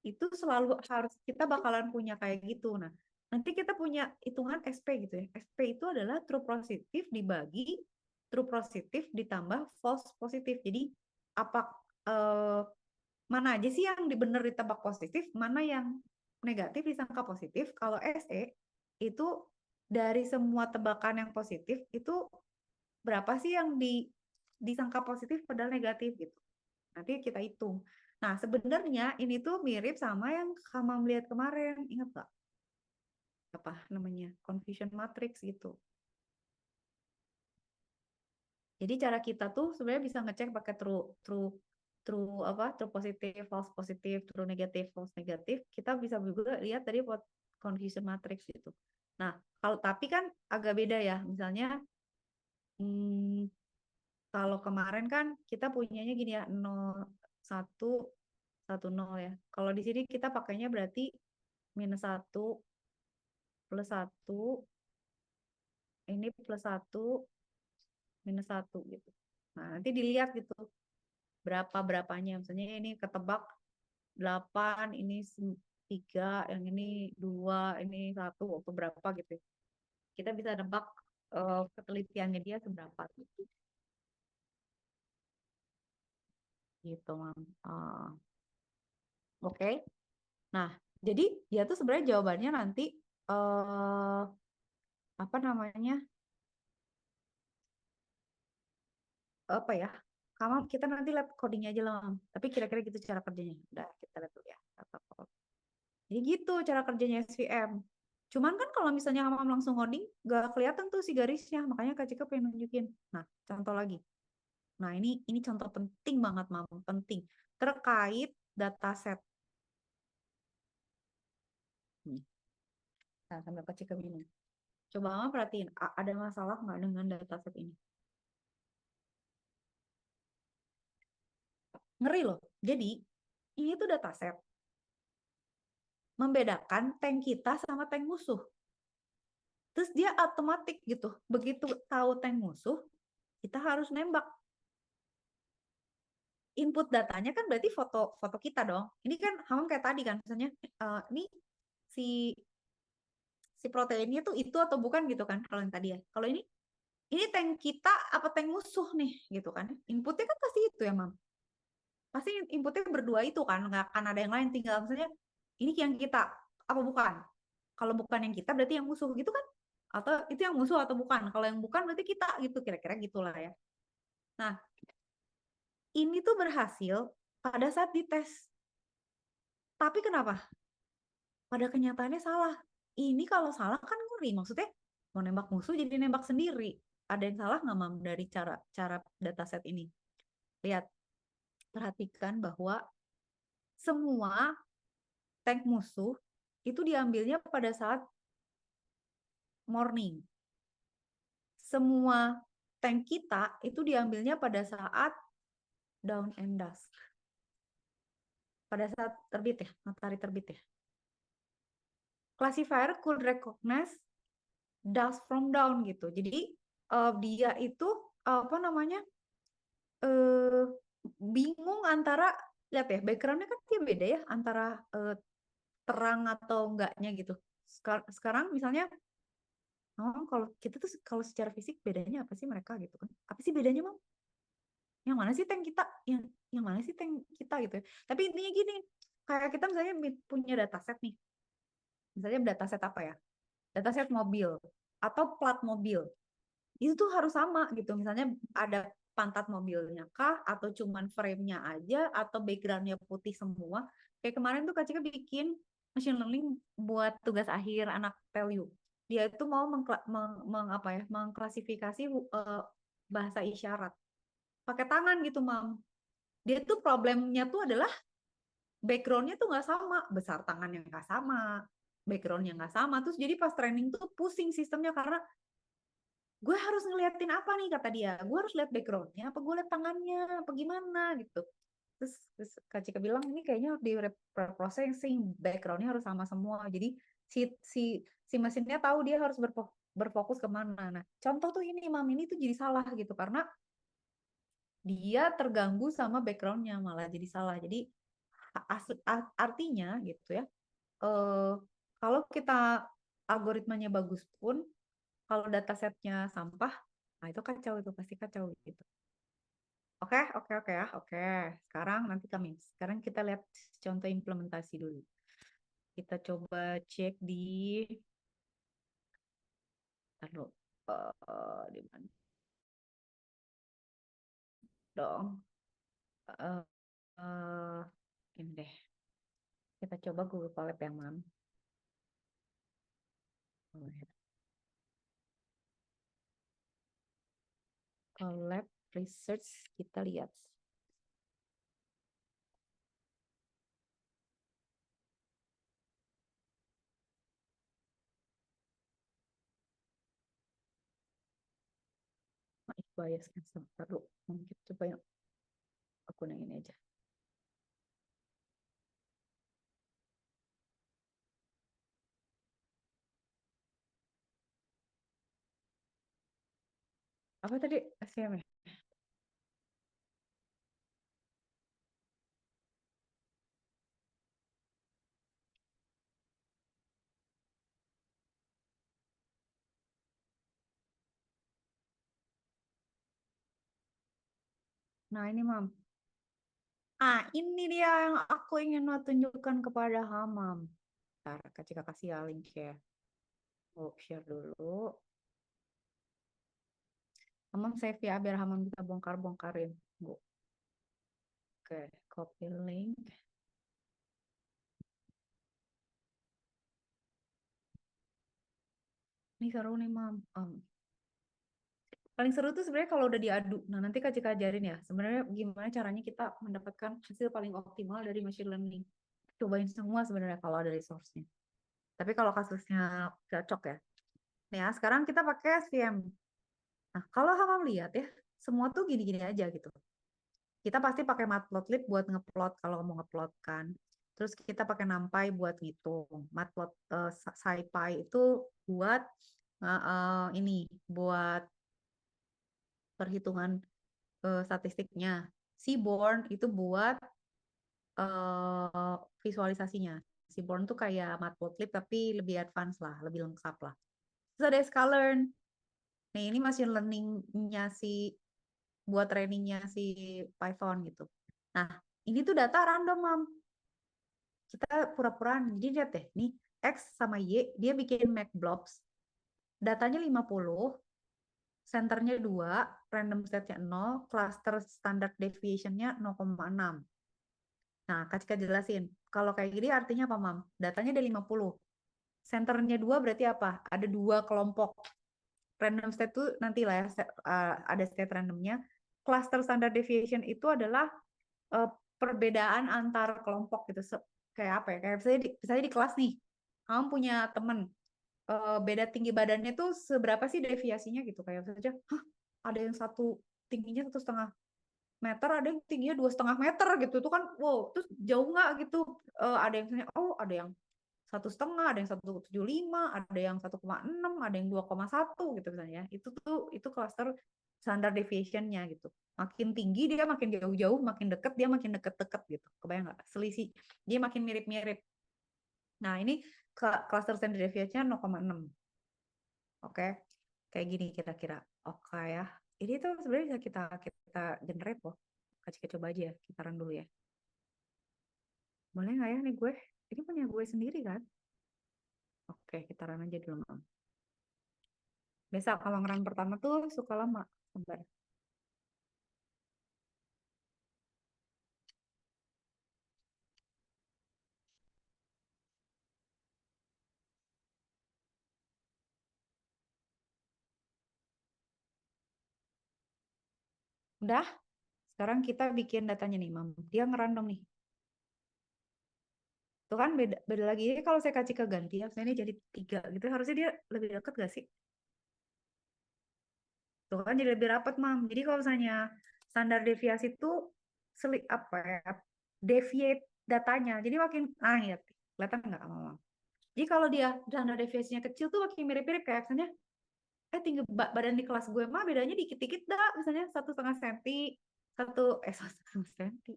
itu selalu harus kita bakalan punya kayak gitu. Nah, nanti kita punya hitungan SP gitu ya. SP itu adalah true positif dibagi true positif ditambah false positif. Jadi apa eh, mana aja sih yang benar ditebak positif, mana yang negatif disangka positif. Kalau SE itu dari semua tebakan yang positif itu berapa sih yang disangka positif padahal negatif gitu. Nanti kita hitung. Nah, sebenarnya ini tuh mirip sama yang kamu lihat kemarin. Ingat gak? Apa namanya? Confusion matrix gitu. Jadi cara kita tuh sebenarnya bisa ngecek pakai true true true apa true positif, false positif, true negatif, false negatif. Kita bisa juga lihat tadi buat confusion matrix gitu. Nah, kalau tapi kan agak beda ya. Misalnya hmm, kalau kemarin kan kita punyanya gini ya 0 1 1 0 ya. Kalau di sini kita pakainya berarti -1 +1 ini +1 -1 gitu. Nah, nanti dilihat gitu berapanya. Misalnya ini ketebak 8, ini 3, yang ini 2, ini 1, atau berapa gitu. Kita bisa nebak ketelitiannya dia seberapa gitu. Gitu, Mam. Oke. Nah, jadi dia tuh sebenarnya jawabannya nanti eh apa namanya? Apa ya? Kamu kita nanti lihat codingnya aja lah, Mam. Tapi kira-kira gitu cara kerjanya. Udah, kita lihat dulu ya. Jadi gitu cara kerjanya SVM. Cuman kan kalau misalnya Hamam langsung coding, gak kelihatan tuh si garisnya. Makanya Kak Cika pengen nunjukin. Nah, contoh lagi. Nah, ini contoh penting banget, Mam. Penting. Terkait dataset. Nih, nah, sambil Kak Cika bingung. Coba Mama perhatiin, ada masalah nggak dengan dataset ini? Ngeri loh. Jadi, ini tuh dataset. Membedakan tank kita sama tank musuh. Terus dia otomatis gitu. Begitu tahu tank musuh, kita harus nembak. Input datanya kan berarti foto foto kita dong. Ini kan Hamam kayak tadi kan, misalnya ini si si proteinnya tuh itu atau bukan gitu kan kalau yang tadi ya. Kalau ini tank kita apa tank musuh nih gitu kan. Inputnya kan pasti itu ya, Mam. Pasti inputnya berdua itu kan, nggak akan ada yang lain, tinggal misalnya ini yang kita apa bukan. Kalau bukan yang kita berarti yang musuh gitu kan. Atau itu yang musuh atau bukan. Kalau yang bukan berarti kita gitu, kira-kira gitulah ya. Nah, ini tuh berhasil pada saat dites. Tapi kenapa? Pada kenyataannya salah. Ini kalau salah kan ngeri. Maksudnya mau nembak musuh jadi nembak sendiri. Ada yang salah nggak, Mam, dari cara cara dataset ini? Lihat, perhatikan bahwa semua tank musuh itu diambilnya pada saat morning. Semua tank kita itu diambilnya pada saat dawn and dusk. Pada saat terbit ya, matahari terbit ya. Classifier could recognize dusk from dawn gitu. Jadi dia itu apa namanya bingung antara, lihat ya, backgroundnya kan dia beda ya antara terang atau enggaknya gitu. Sekarang misalnya, kalau kita tuh kalau secara fisik bedanya apa sih mereka gitu kan? Apa sih bedanya, Mam? Yang mana sih tank kita? Yang mana sih tank kita gitu ya? Tapi intinya gini, kayak kita misalnya punya dataset nih. Misalnya dataset apa ya? Dataset mobil atau plat mobil. Itu tuh harus sama gitu. Misalnya ada pantat mobilnya kah, atau cuman frame-nya aja, atau background-nya putih semua. Kayak kemarin tuh Kak Cika bikin machine learning buat tugas akhir anak TELU. Dia itu mau mengklasifikasi bahasa isyarat pakai tangan gitu, Mam. Dia tuh problemnya tuh adalah backgroundnya tuh nggak sama, besar tangannya nggak sama, backgroundnya nggak sama. Terus jadi pas training tuh pusing sistemnya karena gue harus ngeliatin apa nih, kata dia, gue harus lihat backgroundnya apa gue lihat tangannya apa gimana gitu. Terus Kak Cika bilang ini kayaknya harus di processing, backgroundnya harus sama semua, jadi si si si mesinnya tahu dia harus berfokus kemana. Nah contoh tuh ini, Mam, ini tuh jadi salah gitu karena dia terganggu sama backgroundnya, malah jadi salah. Jadi artinya gitu ya, eh, kalau kita algoritmanya bagus pun, kalau datasetnya sampah, nah itu kacau, itu pasti kacau gitu. Oke, oke, oke ya, oke. Sekarang kita lihat contoh implementasi dulu. Kita coba cek aduh, di mana dong? Eh, eh, ini deh. Kita coba Google Colab yang Mam. Colab Research, kita lihat. Bias cancel. Perlu mungkin coba yang aku nanya aja. Apa tadi SCM ya? Nah ini, Mam. Ini dia yang aku ingin tunjukkan kepada Hamam. Ntar Kak kasih ya link ya. Oh, share dulu. Hamam save ya biar Hamam bisa bongkar-bongkarin. Oke, copy link. Ini seru nih, Mam. Paling seru tuh sebenarnya kalau udah diadu. Nah, nanti Kak Cika ajarin ya. Sebenarnya gimana caranya kita mendapatkan hasil paling optimal dari machine learning. Cobain semua sebenarnya kalau ada resource-nya. Tapi kalau kasusnya cocok ya. Nih ya, sekarang kita pakai SVM. Nah, kalau Hamam lihat ya, semua tuh gini-gini aja gitu. Kita pasti pakai Matplotlib buat ngeplot kalau mau ngeplot kan. Terus kita pakai NumPy buat ngitung. SciPy itu buat ini, buat perhitungan statistiknya. Seaborn itu buat visualisasinya. Seaborn tuh kayak Matplotlib tapi lebih advance lah, lebih lengkap lah. Terus ada sklearn. Nih ini machine learning-nya buat trainingnya si Python gitu. Nah, ini tuh data random, Mam. Kita pura-pura, jadi lihat deh, nih X sama Y, dia bikin MacBlobs. Datanya 50, centernya 2, random state-nya 0, cluster standard deviation-nya 0,6. Nah, Kak jelasin. Kalau kayak gini artinya apa, Mam? Datanya ada 50. Centernya 2 berarti apa? Ada 2 kelompok. Random state itu nanti lah ya, ada state randomnya. Cluster standard deviation itu adalah perbedaan antar kelompok gitu. Kayak apa ya? Kayak misalnya di kelas nih, kamu punya temen beda tinggi badannya tuh seberapa sih deviasinya gitu kayak saja, hah, ada yang satu tingginya 1,5 meter, ada yang tingginya 2,5 meter gitu, itu kan wow, terus jauh nggak gitu. Ada yang misalnya, oh ada yang 1,5, ada yang 1,75, ada yang 1,6, ada yang 2,1 gitu misalnya. Itu cluster standard deviationnya gitu. Makin tinggi dia makin jauh-jauh, makin deket dia makin deket-deket gitu. Kebayang nggak? Selisih dia makin mirip-mirip. Nah ini cluster standard deviation 0,6. Oke, kayak gini kira-kira. Oke ya. Ini tuh sebenarnya bisa kita kita generate loh. Kita coba aja ya, kita run dulu ya. Boleh nggak ya nih gue? Ini punya gue sendiri kan? Oke, kita run aja dulu. Biasa kalau ngeran pertama tuh suka lama. Sabar. Udah, sekarang kita bikin datanya nih, Mam. Dia ngerandom nih. Tuh kan beda, beda lagi. Ini kalau saya kasih ke ganti, ya, ini jadi 3 gitu. Harusnya dia lebih deket gak sih? Tuh kan jadi lebih rapat, Mam. Jadi kalau misalnya standar deviasi itu apa ya? Deviate datanya. Jadi makin, ya, kelihatan nggak, Mam? Jadi kalau dia standar deviasinya kecil tuh makin mirip-mirip kayak misalnya, tinggi badan di kelas gue mah bedanya dikit-dikit dah, misalnya 1,5 senti, 1,5 senti,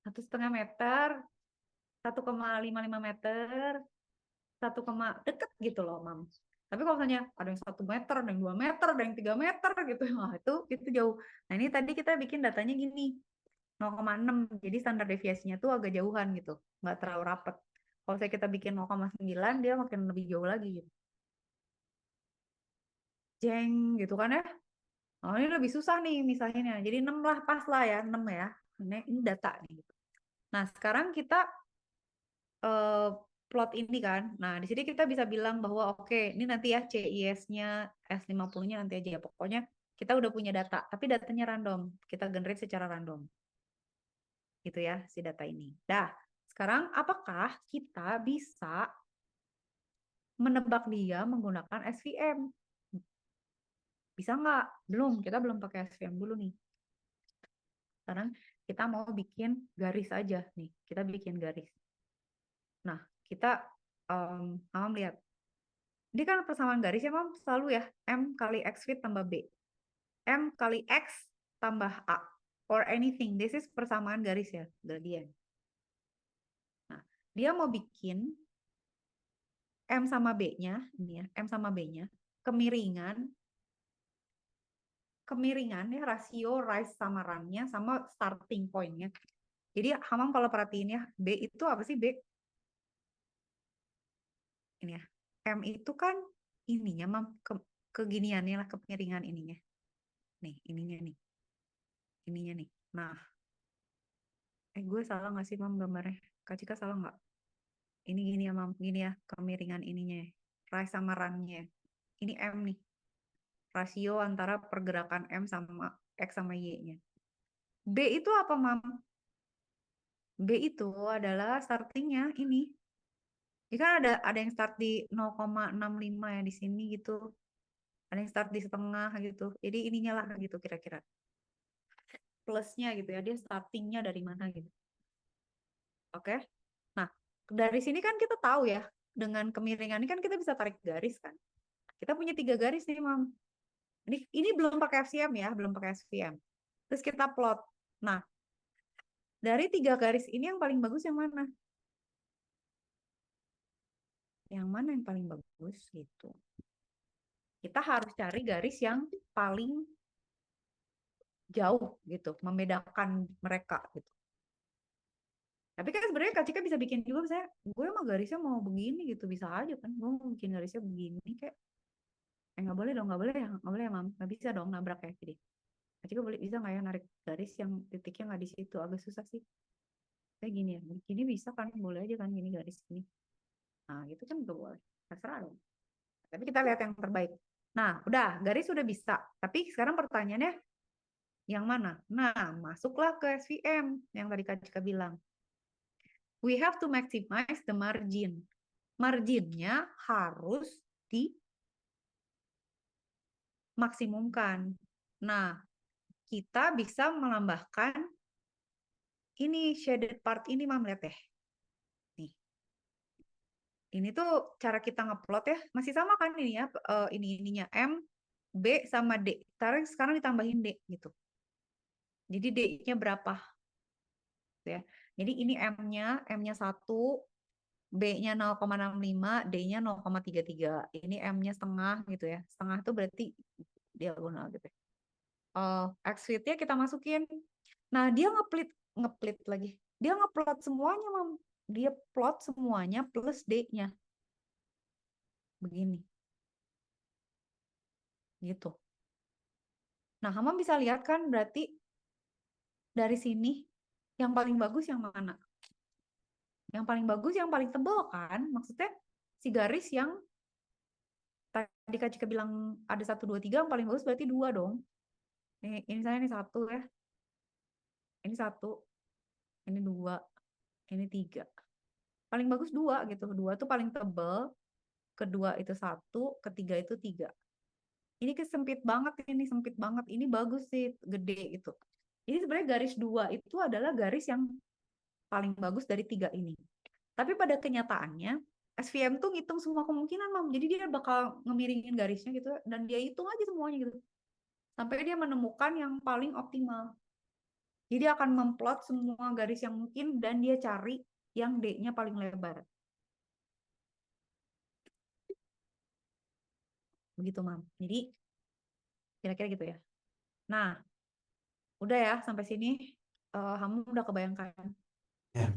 1,5 meter, 1,55 meter, deket gitu loh, Mam. Tapi kalau misalnya ada yang 1 meter, ada yang 2 meter, ada yang 3 meter gitu, wah itu jauh. Nah ini tadi kita bikin datanya gini, 0,6. Jadi standar deviasinya tuh agak jauhan gitu, nggak terlalu rapet. Kalau saya kita bikin 0,9, dia makin lebih jauh lagi gitu. Jeng gitu kan ya. Oh, ini lebih susah nih misalnya. Jadi 6 lah, pas lah ya, 6 ya. Ini data nih. Nah, sekarang kita eh, plot ini kan. Nah, di sini kita bisa bilang bahwa oke, ini nanti ya CIS-nya, S50-nya nanti aja ya. Pokoknya kita udah punya data, tapi datanya random. Kita generate secara random. Gitu ya, si data ini. Dah, sekarang apakah kita bisa menebak dia menggunakan SVM? Bisa nggak? Belum, kita belum pakai SVM dulu nih. Sekarang kita mau bikin garis aja nih. Kita bikin garis. Nah, kita Mama lihat. Ini kan persamaan garis ya, Mam, selalu ya. M kali X fit tambah B. M kali X tambah A. Or anything. This is persamaan garis ya, gradient. Nah, dia mau bikin M sama B-nya, ini ya, M sama B-nya, kemiringan, ya, rasio rise sama run-nya, sama starting point-nya. Jadi, Hamam kalau perhatiin ya, B itu apa sih B? Ini ya. M itu kan ininya, Mam, keginiannya lah, kemiringan ininya. Nih, ininya nih. Ininya nih. Nah, gue salah nggak sih, Mam, gambarnya? Kak Cika salah nggak? Ini gini ya, Mam. Gini ya, kemiringan ininya. Rise sama run-nya. Ini M nih. Rasio antara pergerakan M sama X sama Y-nya. B itu apa, Mam? B itu adalah startingnya ini. Ini kan ada yang start di 0,65 ya di sini gitu. Ada yang start di setengah gitu. Jadi ininya lah gitu kira-kira. Plusnya gitu ya. Dia startingnya dari mana gitu. Oke. Nah, dari sini kan kita tahu ya. Dengan kemiringan ini kan kita bisa tarik garis kan. Kita punya 3 garis nih, Mam. Ini belum pakai FCM ya. Belum pakai FCM. Terus kita plot. Nah, dari 3 garis ini yang paling bagus yang mana? Yang mana yang paling bagus gitu. Kita harus cari garis yang paling jauh gitu, membedakan mereka gitu. Tapi kan sebenarnya Kak Cika bisa bikin juga, misalnya gue emang garisnya mau begini gitu, bisa aja kan, gue mau bikin garisnya begini kayak, nggak boleh dong, nggak boleh ya, Mam, nggak bisa dong nabrak kayak gini. Kak Cika boleh, bisa nggak ya narik garis yang titiknya nggak di situ, agak susah sih. Kayak gini ya, gini bisa kan, boleh aja kan gini garis ini. Nah gitu kan nggak boleh, terserah dong. Tapi kita lihat yang terbaik. Nah udah, garis sudah bisa. Tapi sekarang pertanyaannya, yang mana? Nah, masuklah ke SVM yang tadi Kak Cika bilang. We have to maximize the margin. marginnya harus dimaksimumkan. Nah, kita bisa menambahkan ini shaded part ini, Mam, lihat deh. Nih. Ini tuh cara kita ngepload ya, masih sama kan ini ya, ininya M, B sama D. Sekarang ditambahin D gitu. Jadi D-nya berapa? Ya. Jadi ini M-nya 1, B-nya 0,65, D-nya 0,33. Ini M-nya setengah gitu ya. Setengah itu berarti diagonal gitu ya. X-fit-nya kita masukin. Nah, dia ngeplit lagi. Dia ngeplot semuanya, Mam. Dia plot semuanya plus D-nya. Begini. Gitu. Nah, Hamam bisa lihat kan berarti dari sini yang paling bagus yang mana? Yang paling bagus yang paling tebal kan? Maksudnya si garis yang tadi Kak Cika bilang ada 1, 2, 3, yang paling bagus berarti 2 dong. Ini misalnya ini 1 ya. Ini 1, ini 2, ini 3. Paling bagus 2 gitu. 2 tuh paling tebal. Kedua itu 1, ketiga itu 3. Ini kesempit banget, ini sempit banget. Ini bagus sih, gede gitu. Jadi sebenarnya garis 2 itu adalah garis yang paling bagus dari 3 ini. Tapi pada kenyataannya, SVM tuh ngitung semua kemungkinan, Mam. Jadi dia bakal ngemiringin garisnya gitu, dan dia hitung aja semuanya gitu. Sampai dia menemukan yang paling optimal. Jadi dia akan memplot semua garis yang mungkin, dan dia cari yang D-nya paling lebar. Begitu, Mam. Jadi, kira-kira gitu ya. Nah, udah ya, sampai sini. Kamu udah kebayangkan. Ya.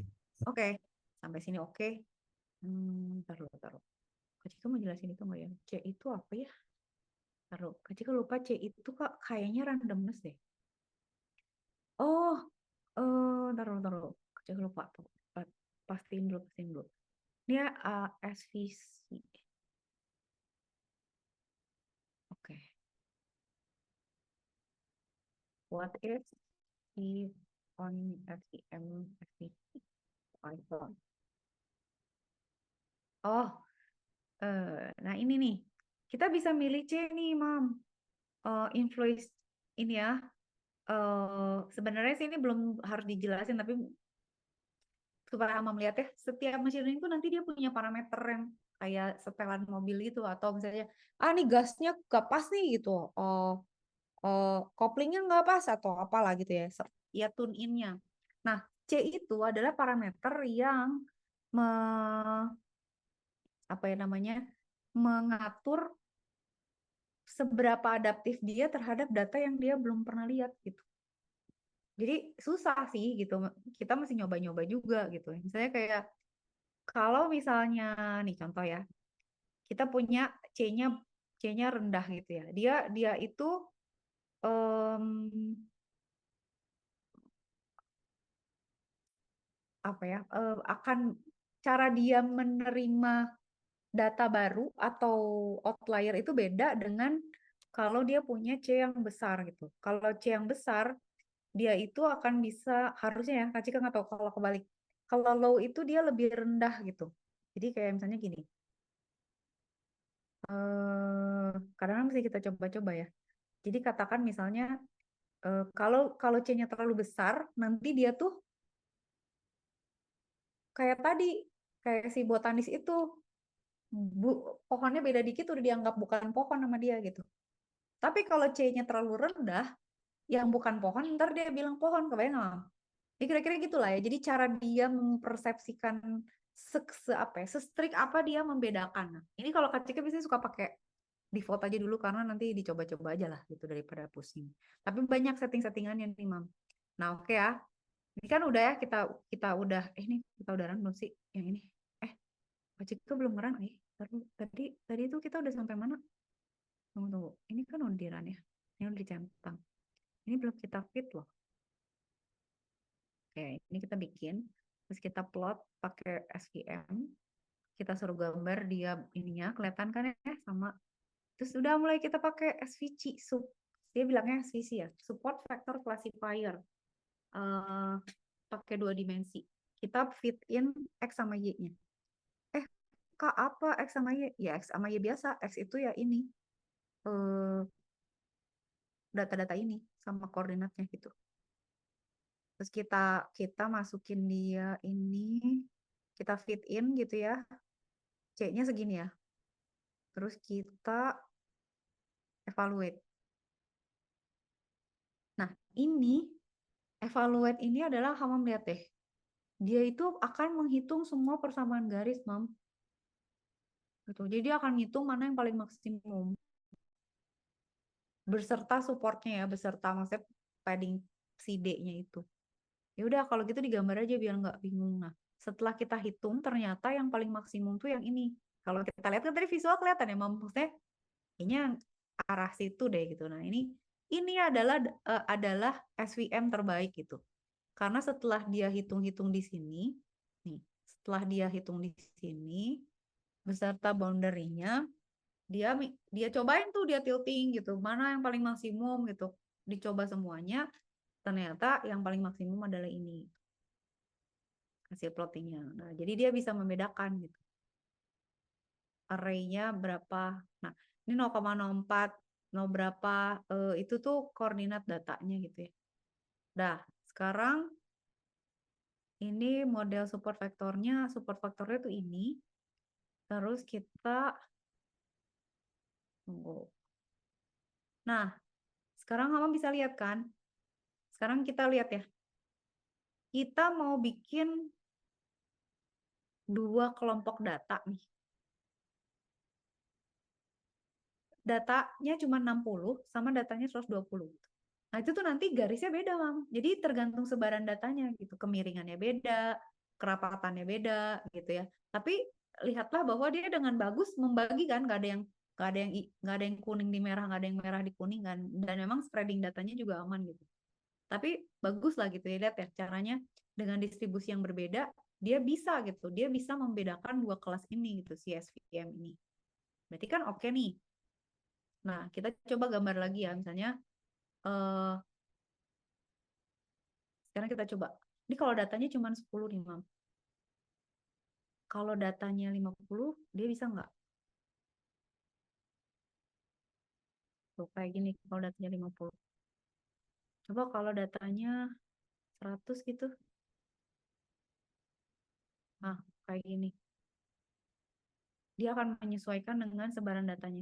Oke, sampai sini oke. Taruh, taruh. Kak Cika mau jelasin itu nggak ya? C itu apa ya? Taruh. Kak Cika lupa C itu kak kayaknya randomness deh. Oh, taruh, taruh. Kak Cika lupa. Pastiin dulu, pastiin dulu. Ini ya SVC. Oke. What is the on SVM SVC iPhone? Oh, nah ini nih. Kita bisa milih C nih, Mam. Influence ini ya. Sebenarnya sih ini belum harus dijelasin, tapi supaya Ama melihat ya, setiap mesin learning itu nanti dia punya parameter yang kayak setelan mobil itu, atau misalnya nih gasnya gak pas nih gitu, koplingnya nggak pas atau apalah gitu ya, ya tune in-nya. Nah, C itu adalah parameter yang me, apa ya namanya, mengatur seberapa adaptif dia terhadap data yang dia belum pernah lihat gitu. Jadi susah sih gitu. Kita masih nyoba-nyoba juga gitu. Misalnya kayak kalau misalnya nih contoh ya, kita punya C-nya C-nya rendah gitu ya. Dia dia itu em, apa ya? Akan cara dia menerima data baru atau outlier itu beda dengan kalau dia punya C yang besar gitu. Kalau C yang besar, dia itu akan bisa, harusnya ya, Kak Cika nggak tahu kalau kebalik. Kalau low itu dia lebih rendah gitu. Jadi kayak misalnya gini, kadang mesti kita coba-coba ya. Jadi katakan misalnya kalau kalau C-nya terlalu besar, nanti dia tuh kayak tadi, kayak si botanis itu, pohonnya beda dikit udah dianggap bukan pohon sama dia gitu. Tapi kalau C-nya terlalu rendah, yang bukan pohon, ntar dia bilang pohon, kebayang nggak? Ya kira-kira gitulah ya. Jadi cara dia mempersepsikan apa ya, se-strict apa dia membedakan. Nah, ini kalau Kak Cika biasanya suka pakai default aja dulu karena nanti dicoba-coba aja lah gitu daripada pusing. Tapi banyak setting-settingannya nih, Mam. Nah, oke ya. Ini kan udah ya, kita kita udah ini kita udah run belum sih yang ini? Eh, Kak Cika belum ngeran. Tadi tadi itu kita udah sampai mana? Tunggu tunggu. Ini kan udah di run ya. Ini udah dicentang. Ini belum kita fit loh. Oke, ini kita bikin. Terus kita plot pakai SVM. Kita suruh gambar dia ininya, kelihatan kan ya sama. Terus udah mulai kita pakai SVC. Dia bilangnya SVC ya. Support Vector Classifier. eh Pakai 2 dimensi. Kita fit in X sama Y-nya. Eh, Kak, apa X sama Y? Ya, X sama Y biasa. X itu ya ini. eh, Data-data ini sama koordinatnya gitu. Terus kita masukin dia ini, kita fit in gitu ya. C-nya segini ya. Terus kita evaluate. Nah, ini evaluate ini adalah kamu lihat deh. Dia itu akan menghitung semua persamaan garis, Mam. Gitu. Jadi dia akan ngitung mana yang paling maksimum beserta supportnya ya, beserta maksudnya padding si D-nya itu. Ya udah kalau gitu digambar aja biar nggak bingung. Nah, setelah kita hitung ternyata yang paling maksimum tuh yang ini. Kalau kita lihat kan tadi visual kelihatan ya, Mam. Maksudnya kayaknya arah situ deh gitu. Nah, ini adalah SVM terbaik gitu. Karena setelah dia hitung-hitung di sini, nih, setelah dia hitung di sini beserta boundary-nya, dia dia cobain tuh dia tilting gitu. Mana yang paling maksimum gitu. Dicoba semuanya, ternyata yang paling maksimum adalah ini. Hasil plottingnya. Nah, jadi dia bisa membedakan gitu. Array-nya berapa. Nah, ini 0,04, 0 berapa, itu tuh koordinat datanya gitu ya. Dah, sekarang ini model support faktornya tuh ini. Terus kita tunggu. Nah, sekarang kamu bisa lihat kan? Sekarang kita lihat ya. Kita mau bikin dua kelompok data nih. Datanya cuma 60 sama datanya 120. Nah, itu tuh nanti garisnya beda, Mam. Jadi tergantung sebaran datanya gitu. Kemiringannya beda, kerapatannya beda gitu ya. Tapi lihatlah bahwa dia dengan bagus membagi kan, nggak ada yang kuning di merah, nggak ada yang merah di kuning kan. Dan memang spreading datanya juga aman gitu. Tapi bagus lah gitu ya, lihat ya caranya dengan distribusi yang berbeda, dia bisa gitu. Dia bisa membedakan dua kelas ini gitu, si SVM ini. Berarti kan oke nih. Nah, kita coba gambar lagi ya, misalnya eh, sekarang kita coba. Ini kalau datanya cuma 10 nih, Mam. Kalau datanya 50, dia bisa nggak? Tuh, kayak gini kalau datanya 50. Coba kalau datanya 100 gitu. Nah, kayak gini. Dia akan menyesuaikan dengan sebaran datanya.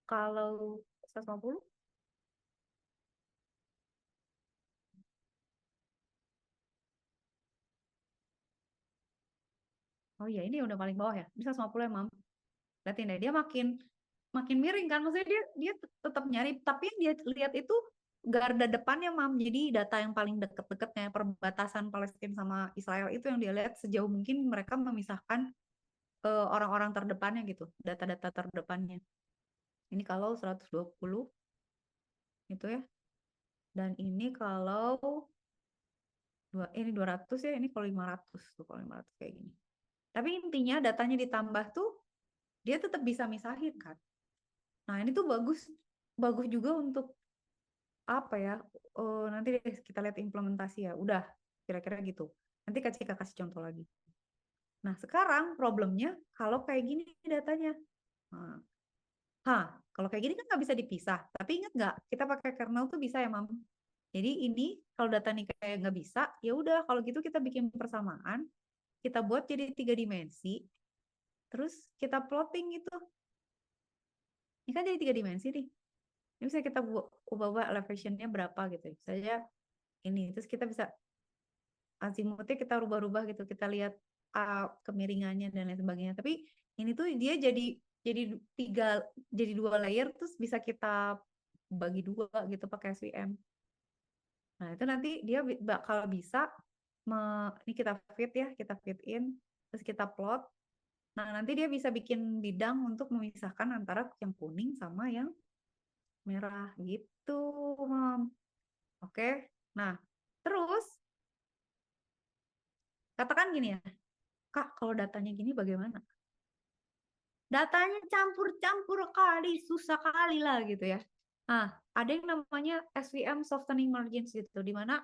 Kalau 150, oh iya ini udah paling bawah ya. Bisa 150 ya, Mam. Lihatin deh, dia makin makin miring kan. Maksudnya dia tetap nyari, tapi yang dia lihat itu garda depannya, Mam. Jadi data yang paling deket-deketnya perbatasan Palestina sama Israel itu yang dia lihat sejauh mungkin mereka memisahkan orang-orang terdepannya gitu, data-data terdepannya. Ini kalau 120 itu ya. Dan ini kalau ini 200 ya, ini kalau 500 tuh, kalau 500 kayak gini. Tapi intinya datanya ditambah tuh dia tetap bisa misahin kan. Nah, ini tuh bagus bagus juga untuk apa ya? Oh, nanti deh kita lihat implementasi ya. Udah, kira-kira gitu. Nanti kasih contoh lagi. Nah, sekarang problemnya kalau kayak gini datanya. Nah, kalau kayak gini kan nggak bisa dipisah. Tapi ingat nggak, kita pakai kernel tuh bisa ya, Mam. Jadi ini kalau data nih kayak nggak bisa, ya udah kalau gitu kita bikin persamaan, kita buat jadi 3 dimensi, terus kita plotting gitu. Ini kan jadi 3 dimensi nih. Ini bisa kita ubah-ubah elevationnya berapa gitu. Saja ini, terus kita bisa azimutnya kita rubah-rubah gitu. Kita lihat kemiringannya dan lain sebagainya. Tapi ini tuh dia jadi tiga jadi 2 layer terus bisa kita bagi 2 gitu pakai SVM. Nah, itu nanti dia bakal bisa ini kita fit ya, kita fit in, terus kita plot. Nah, nanti dia bisa bikin bidang untuk memisahkan antara yang kuning sama yang merah gitu, Mam. Oke. Nah, terus katakan gini ya, Kak, kalau datanya gini bagaimana? Datanya campur-campur kali, susah kali lah gitu ya. Nah, ada yang namanya SVM softening margins gitu, di mana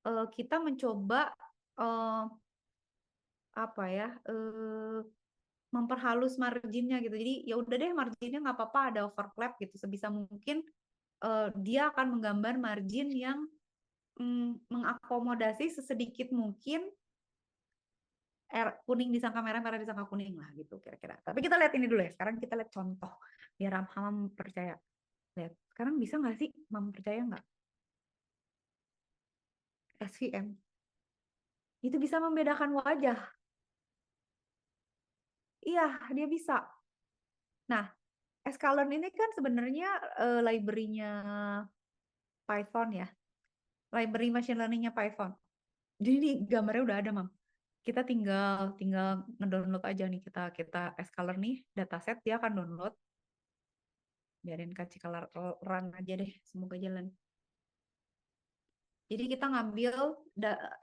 kita mencoba apa ya memperhalus marginnya gitu. Jadi ya udah deh marginnya nggak apa-apa ada overlap gitu. Sebisa mungkin dia akan menggambar margin yang mengakomodasi sesedikit mungkin kuning disangka merah, merah disangka kuning lah gitu kira-kira. Tapi kita lihat ini dulu ya. Sekarang kita lihat contoh biar Hamam percaya. Lihat, sekarang bisa nggak sih Mam percaya nggak? SVM itu bisa membedakan wajah. Iya, dia bisa. Nah, Scikit-learn ini kan sebenarnya library-nya Python ya. Library machine learning-nya Python. Jadi ini gambarnya udah ada, Mam. Kita tinggal ngedownload aja nih kita Scikit-learn nih dataset dia akan download. Biarin Scikit-learn run aja deh, semoga jalan. Jadi kita ngambil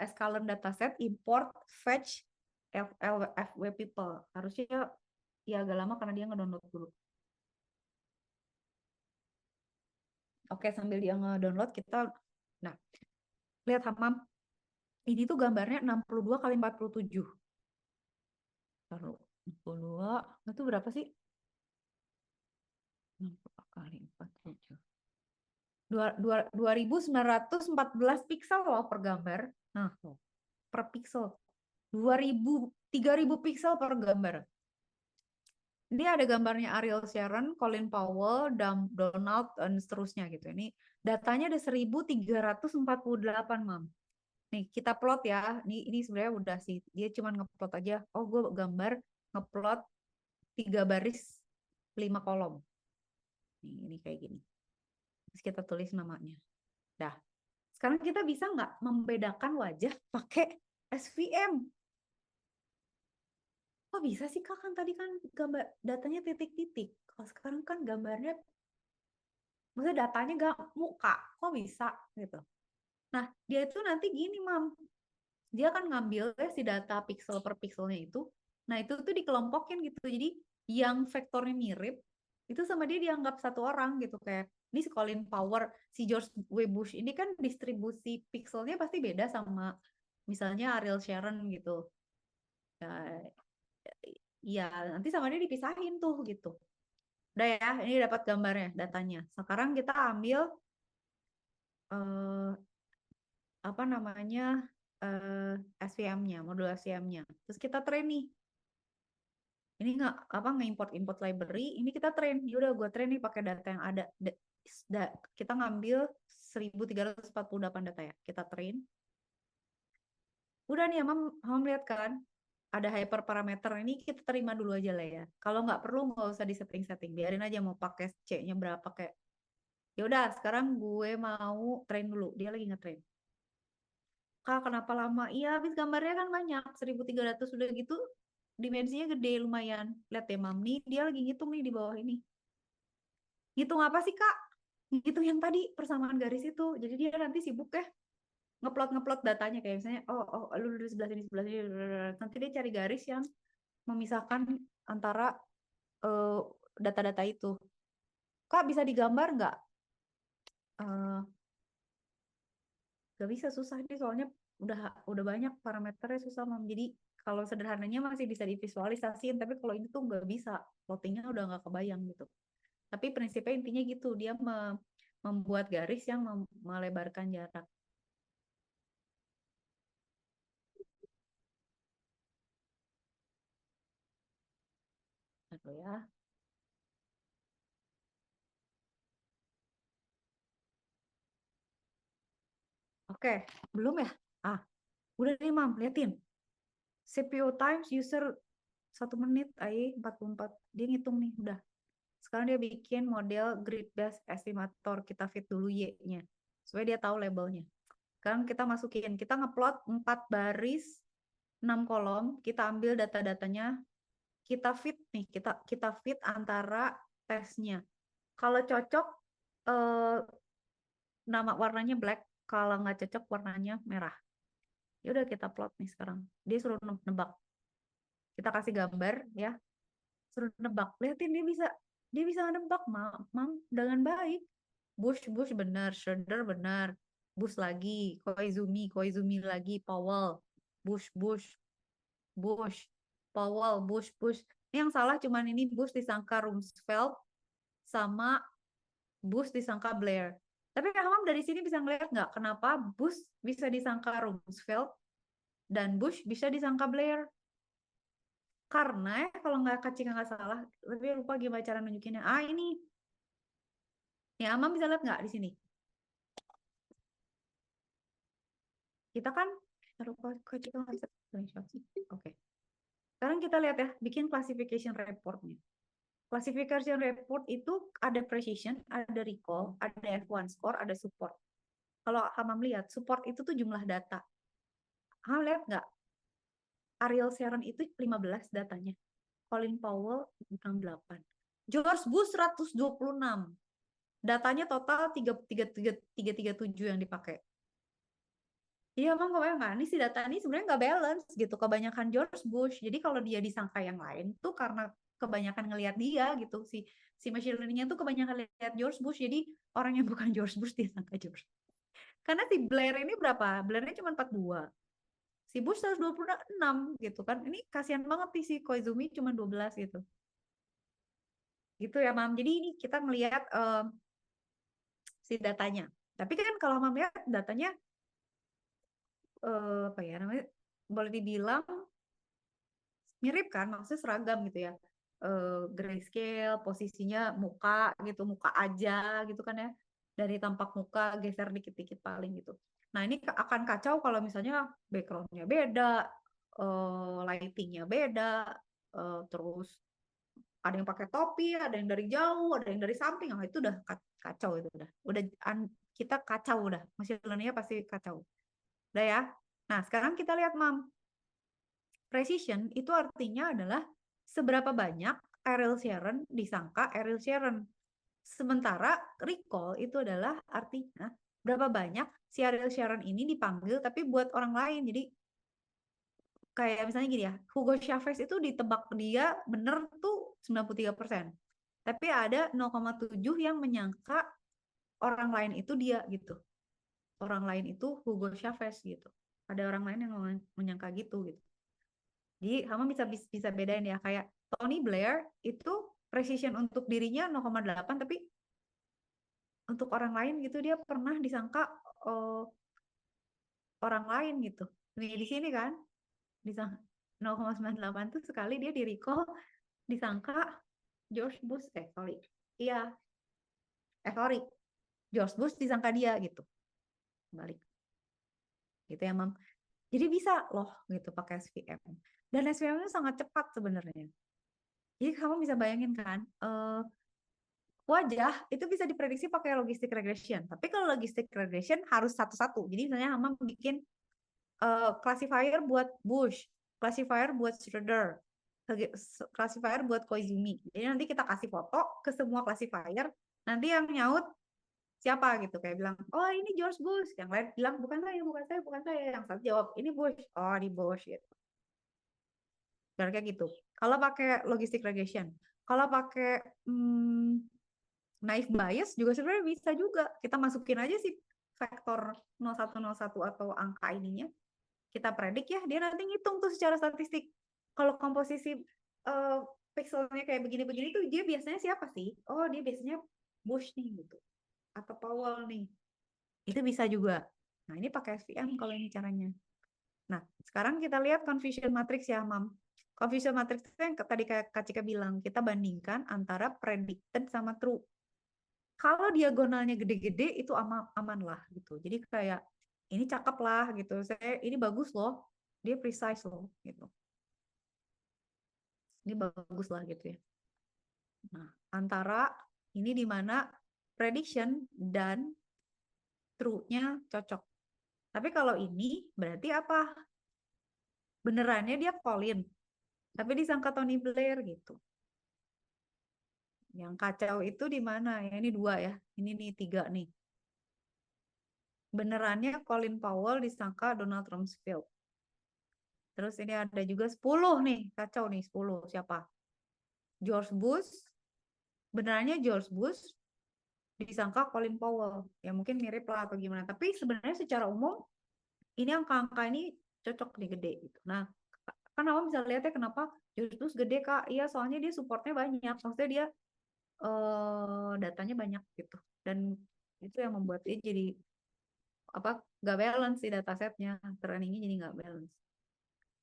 Scikit-learn dataset, import, fetch, FW people. Harusnya ya agak lama karena dia ngedownload dulu. Oke, sambil dia ngedownload kita, nah, lihat Hamam, ini tuh gambarnya 62 kali 47. Taruh 62, itu berapa sih? 60 kali 47. 2.914 piksel loh per gambar. Nah, per pixel. 3.000 piksel per gambar. Ini ada gambarnya Ariel Sharon, Colin Powell, Donald, dan seterusnya gitu. Ini datanya ada 1.348, Mam. Nih, kita plot ya. Ini sebenarnya udah sih. Dia cuma ngeplot aja. Oh, gue gambar ngeplot 3 baris 5 kolom. Ini kayak gini. Terus kita tulis namanya. Dah. Sekarang kita bisa nggak membedakan wajah pakai SVM? Kok bisa sih Kak? Kan tadi kan gambar datanya titik-titik. Kalau sekarang kan gambarnya, maksudnya datanya gak muka. Kok bisa gitu? Nah, dia itu nanti gini, Mam. Dia akan ngambil si data pixel per pixelnya itu. Nah, itu tuh dikelompokin gitu. Jadi yang vektornya mirip, itu sama dia dianggap satu orang gitu. Kayak ini si Colin Power, si George W. Bush. Ini kan distribusi pixelnya pasti beda sama misalnya Ariel Sharon gitu. Ya, ya nanti sama dia dipisahin tuh gitu. Udah ya, ini dapat gambarnya, datanya. Sekarang kita ambil eh, apa namanya SVM-nya, modul SVM-nya. Terus kita train nih. Ini nggak apa nge-import library. Ini kita train. Ya udah gue train nih pakai data yang ada. Kita ngambil 1.348 data ya. Kita train. Udah nih, Mam lihat kan? Ada hyperparameter ini kita terima dulu aja lah ya. Kalau nggak perlu nggak usah di setting-setting. Biarin aja mau pakai C-nya berapa kayak. Ya udah, sekarang gue mau train dulu. Dia lagi nge-train. Kak, kenapa lama? Iya, habis gambarnya kan banyak. 1.300 udah gitu. Dimensinya gede lumayan. Lihat ya, Mam. Nih, dia lagi ngitung nih di bawah ini. Ngitung apa sih, Kak? Ngitung yang tadi, persamaan garis itu. Jadi dia nanti sibuk ya. Ngeplot datanya. Kayak misalnya, lu di sebelah sini, sebelah sini. Nanti dia cari garis yang memisahkan antara eh, data-data itu. Kak, bisa digambar nggak? Eh, Gak bisa, susah nih soalnya udah banyak parameternya, susah Mam. Jadi kalau sederhananya masih bisa divisualisasiin, tapi kalau ini tuh nggak bisa, plottingnya udah nggak kebayang gitu. Tapi prinsipnya intinya gitu, dia membuat garis yang melebarkan jarak. Aduh ya. Oke, belum ya? Ah, udah nih Mam, liatin. CPU times user 1 menit, 44. Dia ngitung nih, udah. Sekarang dia bikin model grid based estimator. Kita fit dulu Y-nya. Supaya dia tahu labelnya. Sekarang kita masukin, kita ngeplot 4 baris, 6 kolom, kita ambil data-datanya, kita fit nih, kita fit antara tesnya. Kalau cocok, eh, nama warnanya black, kalau nggak cocok warnanya merah. Ya udah kita plot nih sekarang. Dia suruh nebak. Kita kasih gambar ya, suruh nebak. Lihatin dia bisa nebak, Mam, dengan baik. Bush benar, Schroeder benar, Bush lagi, Koizumi lagi, Powell, Bush, Powell, Bush. Ini yang salah cuman ini Bush disangka Rumsfeld sama Bush disangka Blair. Tapi Kak Hamam dari sini bisa ngeliat nggak kenapa Bush bisa disangka Rumsfeld dan Bush bisa disangka Blair? Karena kalau nggak Kak Cika nggak salah, tapi lupa gimana cara nunjukinnya. Ah ini, ya Hamam bisa lihat nggak di sini? Kita kan, lupa Kak Cika nggak bisa screenshot sih. Oke. Sekarang kita lihat ya, bikin classification reportnya. Classification report itu ada precision, ada recall, ada F1 score, ada support. Kalau Hamam lihat, support itu tuh jumlah data. Hamam lihat nggak? Ariel Sharon itu 15 datanya. Colin Powell 68. George Bush 126. Datanya total 337 yang dipakai. Iya, emang gue bayangkan, ini si data ini sebenarnya nggak balance gitu. Kebanyakan George Bush. Jadi kalau dia disangka yang lain tuh karena kebanyakan ngelihat dia gitu. Si machine learning-nya tuh kebanyakan lihat George Bush. Jadi orang yang bukan George Bush disangka George. Karena si Blair ini berapa? Blairnya cuma 42. Si Bush 126 gitu kan. Ini kasihan banget nih si Koizumi cuma 12 gitu. Gitu ya, Mam. Jadi ini kita melihat si datanya. Tapi kan kalau Mam lihat datanya apa ya namanya? Boleh dibilang mirip kan, maksudnya seragam gitu ya. Grayscale, posisinya muka gitu, muka aja gitu kan ya. Dari tampak muka geser dikit-dikit paling gitu. Nah ini akan kacau kalau misalnya backgroundnya beda, lightingnya beda, terus ada yang pakai topi, ada yang dari jauh, ada yang dari samping, oh itu udah kacau itu udah kita kacau udah, machine learning-nya pasti kacau. Udah ya. Nah sekarang kita lihat Mam, precision itu artinya adalah seberapa banyak Ariel Sharon disangka Ariel Sharon. Sementara recall itu adalah artinya berapa banyak si Ariel Sharon ini dipanggil tapi buat orang lain. Jadi kayak misalnya gini ya, Hugo Chavez itu ditebak dia bener tuh 93%. Tapi ada 0,7 yang menyangka orang lain itu dia gitu. Orang lain itu Hugo Chavez gitu. Ada orang lain yang menyangka gitu. Jadi kamu bisa bedain ya kayak Tony Blair itu precision untuk dirinya 0,8 tapi untuk orang lain gitu dia pernah disangka orang lain gitu. Nih di sini kan disangka 0,98 tuh sekali dia di recall disangka George Bush sorry. Iya, sorry. George Bush disangka dia gitu. Balik. Gitu ya, Mam. Jadi bisa loh gitu pakai SVM. Dan SVM itu sangat cepat sebenarnya. Jadi kamu bisa bayangin kan, wajah itu bisa diprediksi pakai logistic regression. Tapi kalau logistic regression harus satu-satu. Jadi misalnya Hama bikin classifier buat Bush, classifier buat Schroeder, classifier buat Koizumi. Jadi nanti kita kasih foto ke semua classifier. Nanti yang nyaut siapa gitu kayak bilang, oh ini George Bush. Yang lain bilang bukan saya, bukan saya, bukan saya. Yang satu jawab ini Bush. Oh di Bush gitu. Kayak gitu. Kalau pakai logistic regression, kalau pakai naive bias juga sebenarnya bisa juga. Kita masukin aja sih vektor 0101 atau angka ininya. Kita predik ya, dia nanti ngitung tuh secara statistik. Kalau komposisi pixelnya kayak begini-begini tuh dia biasanya siapa sih? Oh, dia biasanya Bush nih gitu. Atau Powell nih. Itu bisa juga. Nah, ini pakai SVM kalau ini caranya. Nah, sekarang kita lihat confusion matrix ya, Mam. Confusion matrix itu yang tadi kayak Kak Cika bilang, kita bandingkan antara predicted sama true. Kalau diagonalnya gede-gede itu aman lah gitu. Jadi kayak ini cakep lah gitu. Ini bagus loh. Dia precise loh gitu. Ini bagus lah gitu ya. Nah, antara ini di mana prediction dan true-nya cocok. Tapi kalau ini berarti apa? Benerannya dia Colin, tapi disangka Tony Blair gitu. Yang kacau itu di mana? Ya, ini 2 ya. Ini nih 3 nih. Benerannya Colin Powell disangka Donald Rumsfeld. Terus ini ada juga 10 nih. Kacau nih 10. Siapa? George Bush. Benerannya George Bush disangka Colin Powell. Ya mungkin mirip lah atau gimana. Tapi sebenarnya secara umum ini angka-angka ini cocok nih gede gitu. Nah, Kan Mama bisa lihat ya kenapa Justus gede Kak. Iya, soalnya dia supportnya banyak. Maksudnya dia datanya banyak gitu. Dan itu yang membuat dia jadi apa gak balance sih datasetnya. Trainingnya jadi gak balance.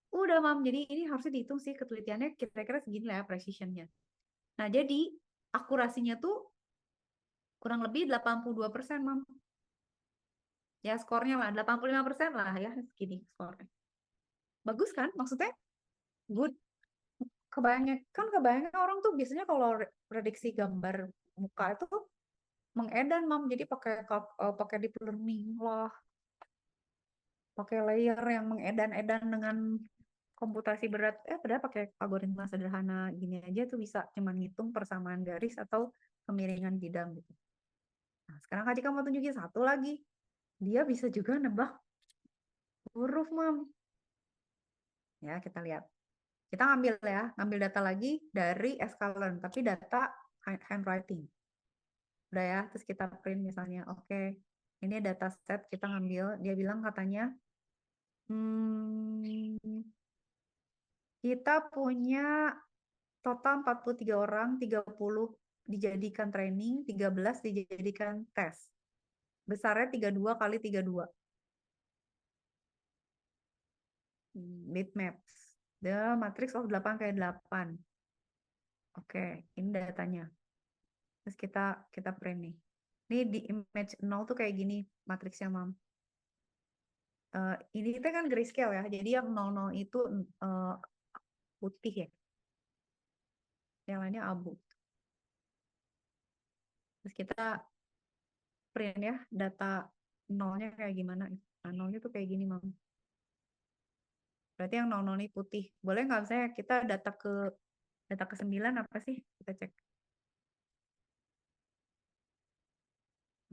Udah Mam, jadi ini harusnya dihitung sih ketelitiannya kira-kira segini lah ya precisionnya. Nah, jadi akurasinya tuh kurang lebih 82% Mam. Ya skornya lah 85% lah ya segini skornya. Bagus kan? Maksudnya good. Kebanyakan orang tuh biasanya kalau prediksi gambar muka itu mengedan Mam. Jadi pakai deep learning lah, pakai layer yang mengedan-edan dengan komputasi berat. Padahal pakai algoritma sederhana gini aja tuh bisa cuman ngitung persamaan garis atau kemiringan bidang gitu. Nah, sekarang Kak Cika mau tunjukin satu lagi. Dia bisa juga nebak huruf, Mam. Ya, kita lihat. Kita ngambil data lagi dari Escalern, tapi data handwriting. Udah ya, terus kita print misalnya. Oke, ini data set kita ngambil. Dia bilang katanya, hmm, kita punya total 43 orang, 30 dijadikan training, 13 dijadikan tes. Besarnya 32 kali 32. Bitmaps. The matrix of 8 kali 8. Oke, ini datanya. Terus kita print nih. Ini di image 0 tuh kayak gini matriksnya, Mam. Ini kita kan grayscale ya. Jadi yang 00 itu putih ya. Yang lainnya abu. Terus kita print ya data nolnya kayak gimana. Nah, nolnya tuh kayak gini, Mam. Berarti yang 00 ini putih. Boleh nggak misalnya kita data ke 9 apa sih? Kita cek.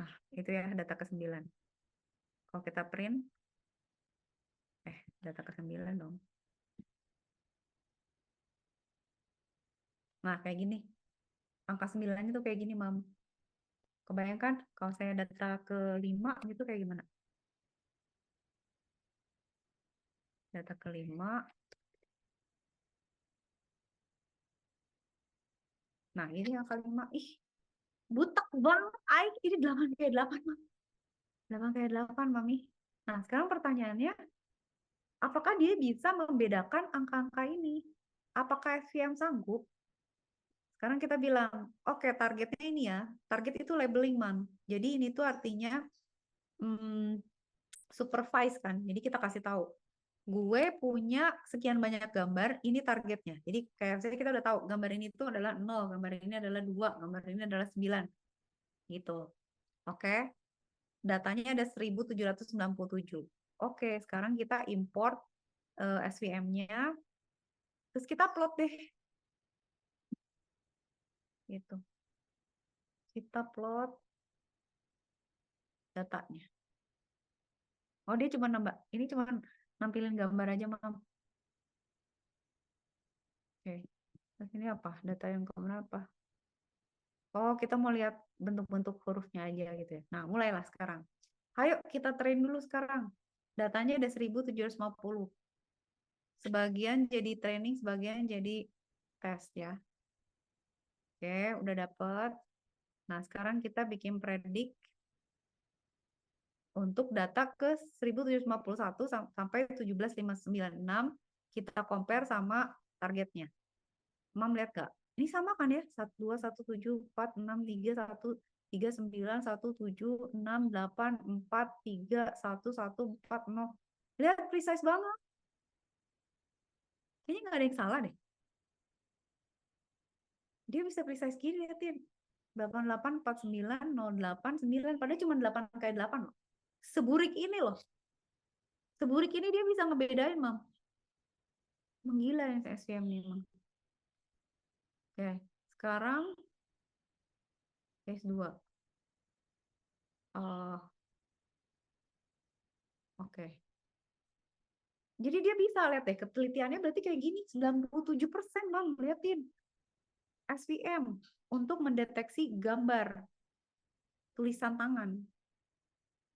Nah, itu ya data ke 9. Kalau kita print, data ke 9 dong. Nah, kayak gini. Angka 9 itu kayak gini, Mam. Kebayangkan kalau saya data ke 5 gitu kayak gimana? Data ke 5. Nah, ini angka 5. Ih, butek banget. Ini 8 kayak 8, Mam. 8 kayak 8, Mami. Nah, sekarang pertanyaannya, apakah dia bisa membedakan angka-angka ini? Apakah SVM sanggup? Sekarang kita bilang, oke, targetnya ini ya. Target itu labeling, Mam. Jadi ini tuh artinya hmm, supervise kan. Jadi kita kasih tahu, gue punya sekian banyak gambar, ini targetnya. Jadi kayak misalnya kita udah tahu gambar ini tuh adalah 0, gambar ini adalah 2, gambar ini adalah 9 gitu. Oke. Datanya ada 1797. Oke, sekarang kita import SVM-nya, terus kita plot deh gitu. Kita plot datanya. Oh, dia cuma nambah. Ini cuma nampilin gambar aja, Mam. Oke. Terus ini apa? Data yang keberapa? Oh, kita mau lihat bentuk-bentuk hurufnya aja gitu ya. Nah, mulailah sekarang. Ayo kita train dulu sekarang. Datanya ada 1750. Sebagian jadi training, sebagian jadi tes ya. Oke, udah dapet. Nah, sekarang kita bikin predik untuk data ke 1751 sampai 17596. Kita compare sama targetnya. Mam lihat gak? Ini sama kan ya? 12, 1, 2, 1, 7, 6, 8, 4, 3, 1, 1, 4, 0. Lihat precise banget. Kayaknya nggak ada yang salah deh. Dia bisa precise gini, liatin. 884908 9 padahal cuma 8 kayak 8 loh. Seburik ini loh. Seburik ini dia bisa ngebedain, Mam. Menggila yang SVM nih, Mam. Oke, sekarang S2. Oke. Jadi dia bisa lihat deh, ketelitiannya berarti kayak gini, 97%, Mam, liatin. SVM untuk mendeteksi gambar tulisan tangan.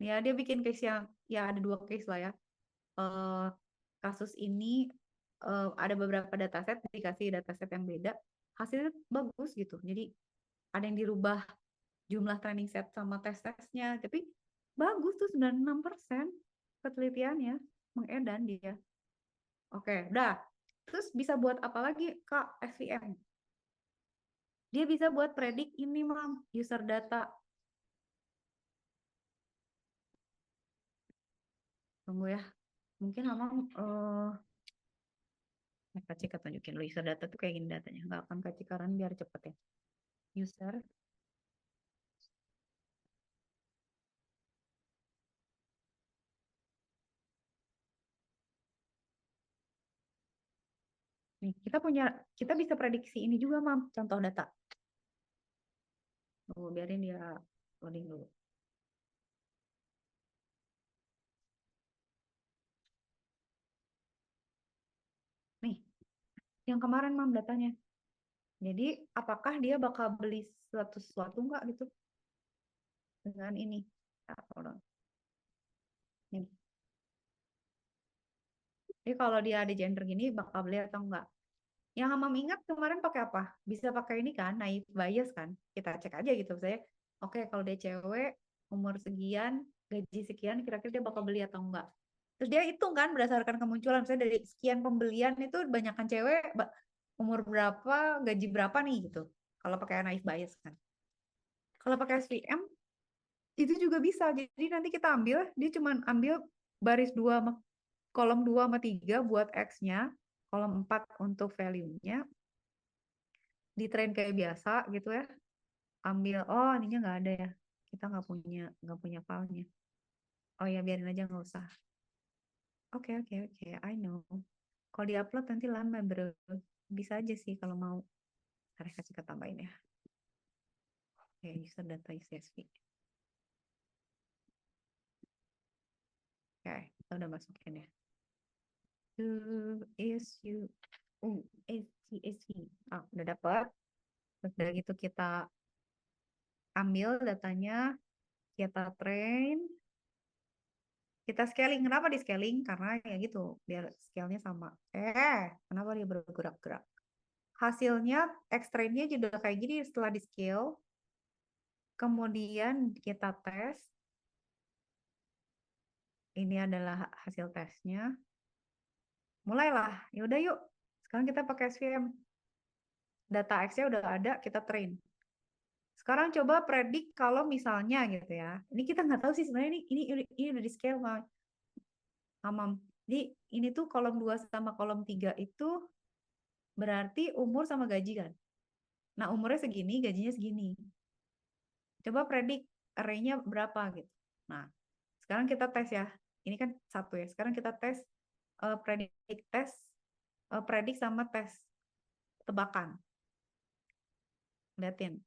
Ya, dia bikin case yang, ya ada 2 case lah ya. Kasus ini ada beberapa dataset dikasih dataset yang beda, hasilnya bagus gitu. Jadi ada yang dirubah jumlah training set sama tes-tesnya, tapi bagus tuh 96% penelitiannya mengedan dia. Oke, udah. Terus bisa buat apa lagi Kak SVM? Dia bisa buat predik ini Mam, user data. Tunggu ya. Mungkin Mamang Kak Cika tunjukin lo user data tuh kayak gini datanya. Nggak akan Kak Cikaran biar cepet ya. User. Nih, kita bisa prediksi ini juga Mam, contoh data. Biarin dia loading dulu. Nih, yang kemarin Mam datanya. Jadi, apakah dia bakal beli sesuatu nggak gitu dengan ini? Nah, hold on. Nih. Jadi kalau dia ada gender gini, bakal beli atau enggak? Yang Hamam ingat kemarin pakai apa? Bisa pakai ini kan, naif bias kan? Kita cek aja gitu. Saya, oke kalau dia cewek, umur sekian, gaji sekian, kira-kira dia bakal beli atau enggak? Terus dia hitung kan berdasarkan kemunculan, misalnya dari sekian pembelian itu banyakkan cewek, umur berapa, gaji berapa nih gitu. Kalau pakai naif bias kan. Kalau pakai SVM, itu juga bisa. Jadi nanti kita ambil, dia cuma ambil baris 2, kolom 2 sama 3 buat X-nya, kolom 4 untuk value-nya, di train kayak biasa gitu ya. Ambil, oh ininya nggak ada ya. Kita nggak punya filenya. Oh ya biarin aja nggak usah. Oke oke oke, I know. Kalau diupload nanti lama bro. Bisa aja sih kalau mau. Ntar kasih ke tambahin ya. Oke, user data CSV. Oke, kita udah masukin ya. Is you SCSV. Ah, udah dapat. Terus dari itu kita ambil datanya, kita train, kita scaling. Kenapa di scaling? Karena ya gitu, biar scale-nya sama. Kenapa dia bergerak-gerak? Hasilnya, X-trainnya juga kayak gini setelah di scale. Kemudian kita tes. Ini adalah hasil tesnya. Mulailah. Yaudah yuk. Sekarang kita pakai SVM. Data X-nya udah ada, kita train. Sekarang coba predik kalau misalnya gitu ya. Ini kita nggak tahu sih sebenarnya ini udah di scale Mam. Jadi ini tuh kolom 2 sama kolom 3 itu berarti umur sama gaji kan. Nah, umurnya segini, gajinya segini. Coba predik array-nya berapa gitu. Nah, sekarang kita tes ya. Ini kan satu ya. Sekarang kita tes predik tes predik sama tes tebakan. Liatin.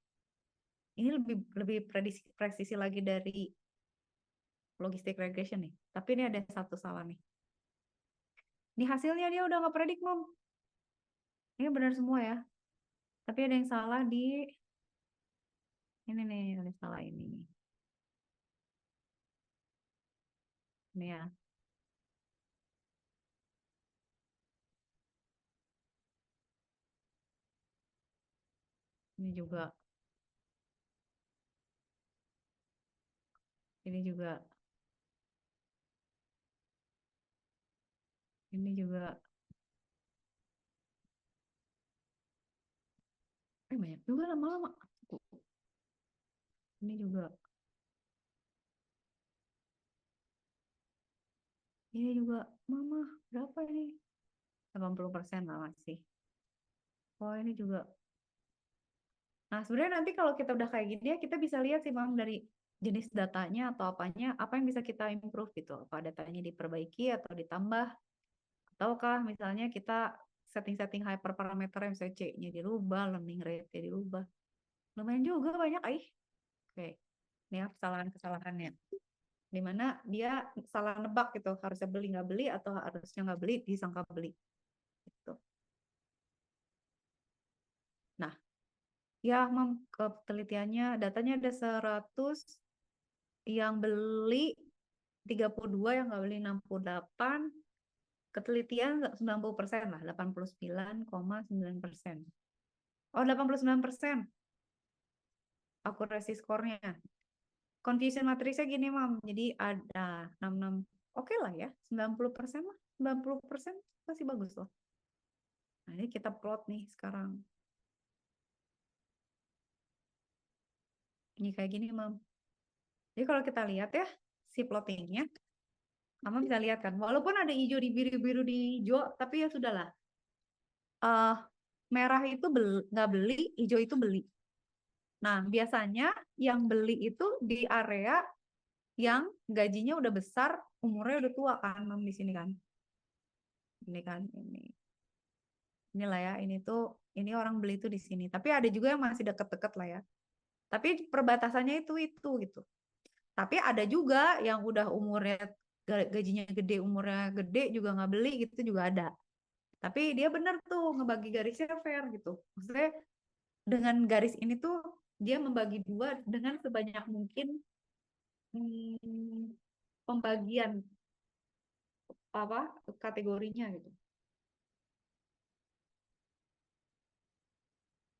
Ini lebih lebih presisi lagi dari logistic regression nih. Tapi ini ada satu salah nih. Ini hasilnya dia udah nggak predik, Mom. Ini benar semua ya. Tapi ada yang salah di ini nih, ada yang salah ini. Ini ya. Ini juga. Ini juga. Ini juga. Banyak juga lama-lama. Ini juga. Ini juga. Mama, berapa ini? 80% lah masih. Oh, ini juga. Nah, sebenarnya nanti kalau kita udah kayak gini ya, kita bisa lihat sih Bang dari jenis datanya atau apanya, apa yang bisa kita improve gitu. Apa datanya diperbaiki atau ditambah, ataukah misalnya kita setting-setting hyperparameter yang misalnya C-nya dirubah, learning rate-nya dirubah. Lumayan juga banyak, Oke, ini ya kesalahan-kesalahannya. Dimana dia salah nebak gitu, harusnya beli nggak beli atau harusnya nggak beli disangka beli. Gitu. Nah, ya, ke penelitiannya datanya ada 100 yang beli 32, yang nggak beli 68, Ketelitian 90% lah, 89,9%. Oh, 89%. Akurasi skornya. Confusion matriksnya gini, Mam. Jadi ada 66. Oke lah ya, 90% lah. 90% masih bagus loh. Nah, ini kita plot nih sekarang. Ini kayak gini, Mam. Jadi kalau kita lihat ya, si plottingnya, Mama bisa lihat kan, walaupun ada hijau di biru-biru di hijau, tapi ya sudahlah. eh Merah itu nggak beli, hijau itu beli. Nah, biasanya yang beli itu di area yang gajinya udah besar, umurnya udah tua kan, Mam, di sini kan. Ini kan, ini. Inilah ya, ini orang beli itu di sini. Tapi ada juga yang masih deket-deket lah ya. Tapi perbatasannya itu gitu. Tapi ada juga yang udah umurnya gajinya gede, umurnya gede juga nggak beli gitu juga ada. Tapi dia benar tuh ngebagi garisnya fair gitu. Maksudnya dengan garis ini tuh dia membagi dua dengan sebanyak mungkin hmm, pembagian apa kategorinya gitu.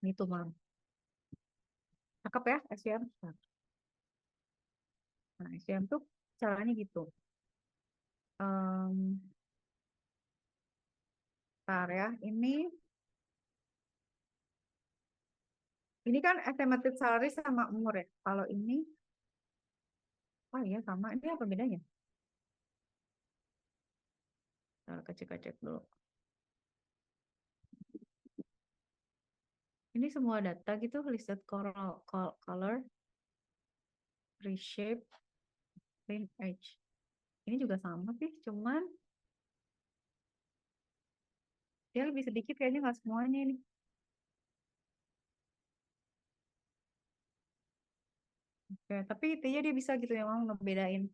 Itu Mam. Cakep ya SVM. Nah, SVM tuh caranya gitu. Em, Bentar ya, ini kan estimated salary sama umur ya. Kalau ini, oh iya sama. Ini apa bedanya? Cek dulu. Ini semua data gitu, listed color, reshape, print age. Ini juga sama sih, cuman dia lebih sedikit kayaknya nggak semuanya ini. Oke, tapi intinya dia bisa gitu ya, mau ngebedain.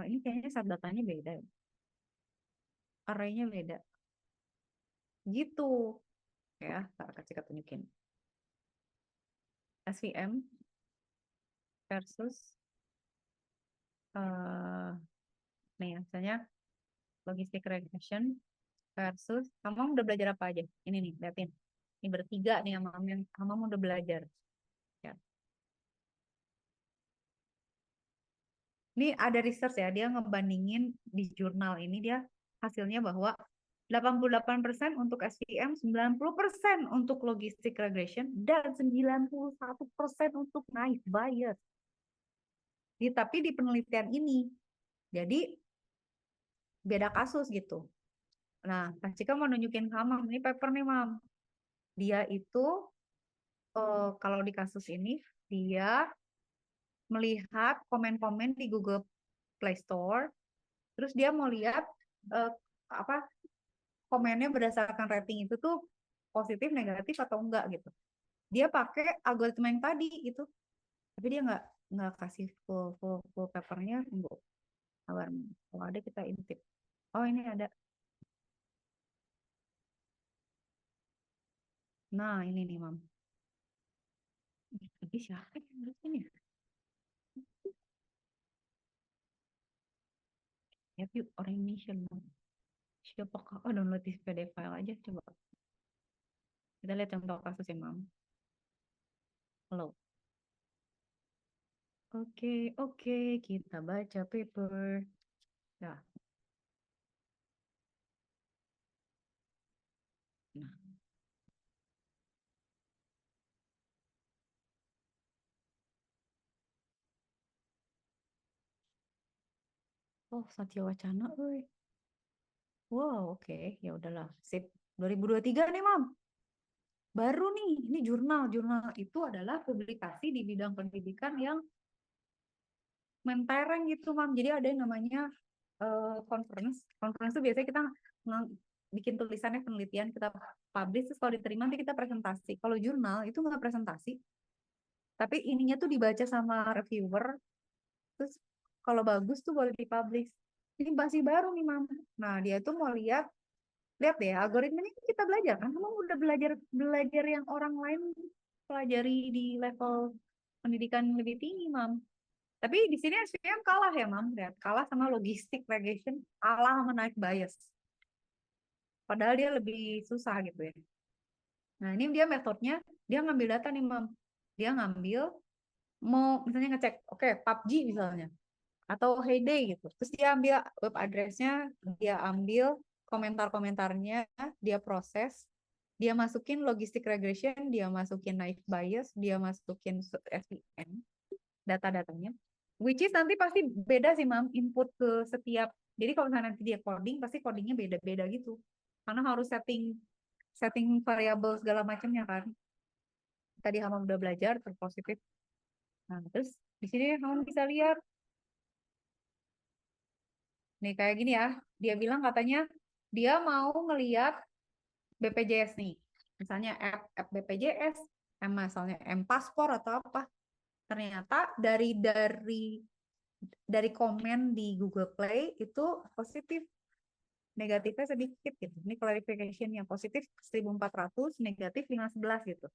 Ini kayaknya saat datanya beda, arraynya beda. Gitu ya, tak kasih tunjukin. SVM versus eh nih misalnya logistic regression versus kamu udah belajar apa aja? Ini nih, liatin. Ini bertiga nih yang kamu udah belajar. Ya. Ini ada research ya, dia ngebandingin di jurnal ini dia hasilnya bahwa 88% untuk SVM, 90% untuk logistic regression, dan 91% untuk nice bias. Tapi di penelitian ini, jadi beda kasus gitu. Nah, Kak Cika mau nunjukin kamu, ini paper nih, Mam. Dia itu, kalau di kasus ini, dia melihat komen-komen di Google Play Store, terus dia mau lihat eh, apa komennya berdasarkan rating itu tuh positif, negatif atau enggak gitu. Dia pakai algoritma yang tadi gitu, tapi dia nggak kasih full papernya. Tunggu, kabar kalau ada kita intip. Oh ini ada. Nah ini nih Mam. Ini siapa yang nulis ini? Ya yuk orang Indonesia Mam. Siapakah? Oh download di PDF file aja coba. Kita lihat contoh kasus ya Mam. Halo. Oke, oke, kita baca paper. Nah, nah. Oh, Satya Wacana, euy. Wow, oke, ya udahlah. Sip. 2023 nih, Mam. Baru nih, ini jurnal. Jurnal itu adalah publikasi di bidang pendidikan yang mentereng gitu, Mam. Jadi ada yang namanya conference. Conference itu biasanya kita bikin tulisannya penelitian, kita publish, terus kalau diterima nanti kita presentasi. Kalau jurnal itu nggak presentasi, tapi ininya tuh dibaca sama reviewer, terus kalau bagus tuh boleh dipublish. Ini masih baru nih, Mam. Nah, dia tuh mau lihat deh algoritma ini kita belajar kan, kamu udah belajar belajar yang orang lain pelajari di level pendidikan lebih tinggi, Mam. Tapi di sini SVM kalah ya, Mam. Lihat, kalah sama logistic regression, kalah sama night bias. Padahal dia lebih susah gitu ya. Nah, ini dia metodenya, dia ngambil data nih, Mam. Dia ngambil, mau misalnya ngecek, oke, PUBG misalnya, atau Heyday gitu. Terus dia ambil web address-nya, dia ambil komentar-komentarnya, dia proses, dia masukin logistic regression, dia masukin night bias, dia masukin SVM, data-datanya. Which is nanti pasti beda sih, Mam, input ke setiap. Jadi kalau misalnya nanti dia coding, pasti codingnya beda-beda gitu. Karena harus setting setting variabel segala macamnya kan. Tadi Hamam udah belajar terpositif. Nah, terus di sini Hamam bisa lihat nih kayak gini ya. Dia bilang katanya dia mau ngeliat BPJS nih. Misalnya app BPJS, misalnya paspor atau apa. Ternyata dari komen di Google Play itu positif, negatifnya sedikit gitu. Ini clarification yang positif 1.400, negatif 511 gitu.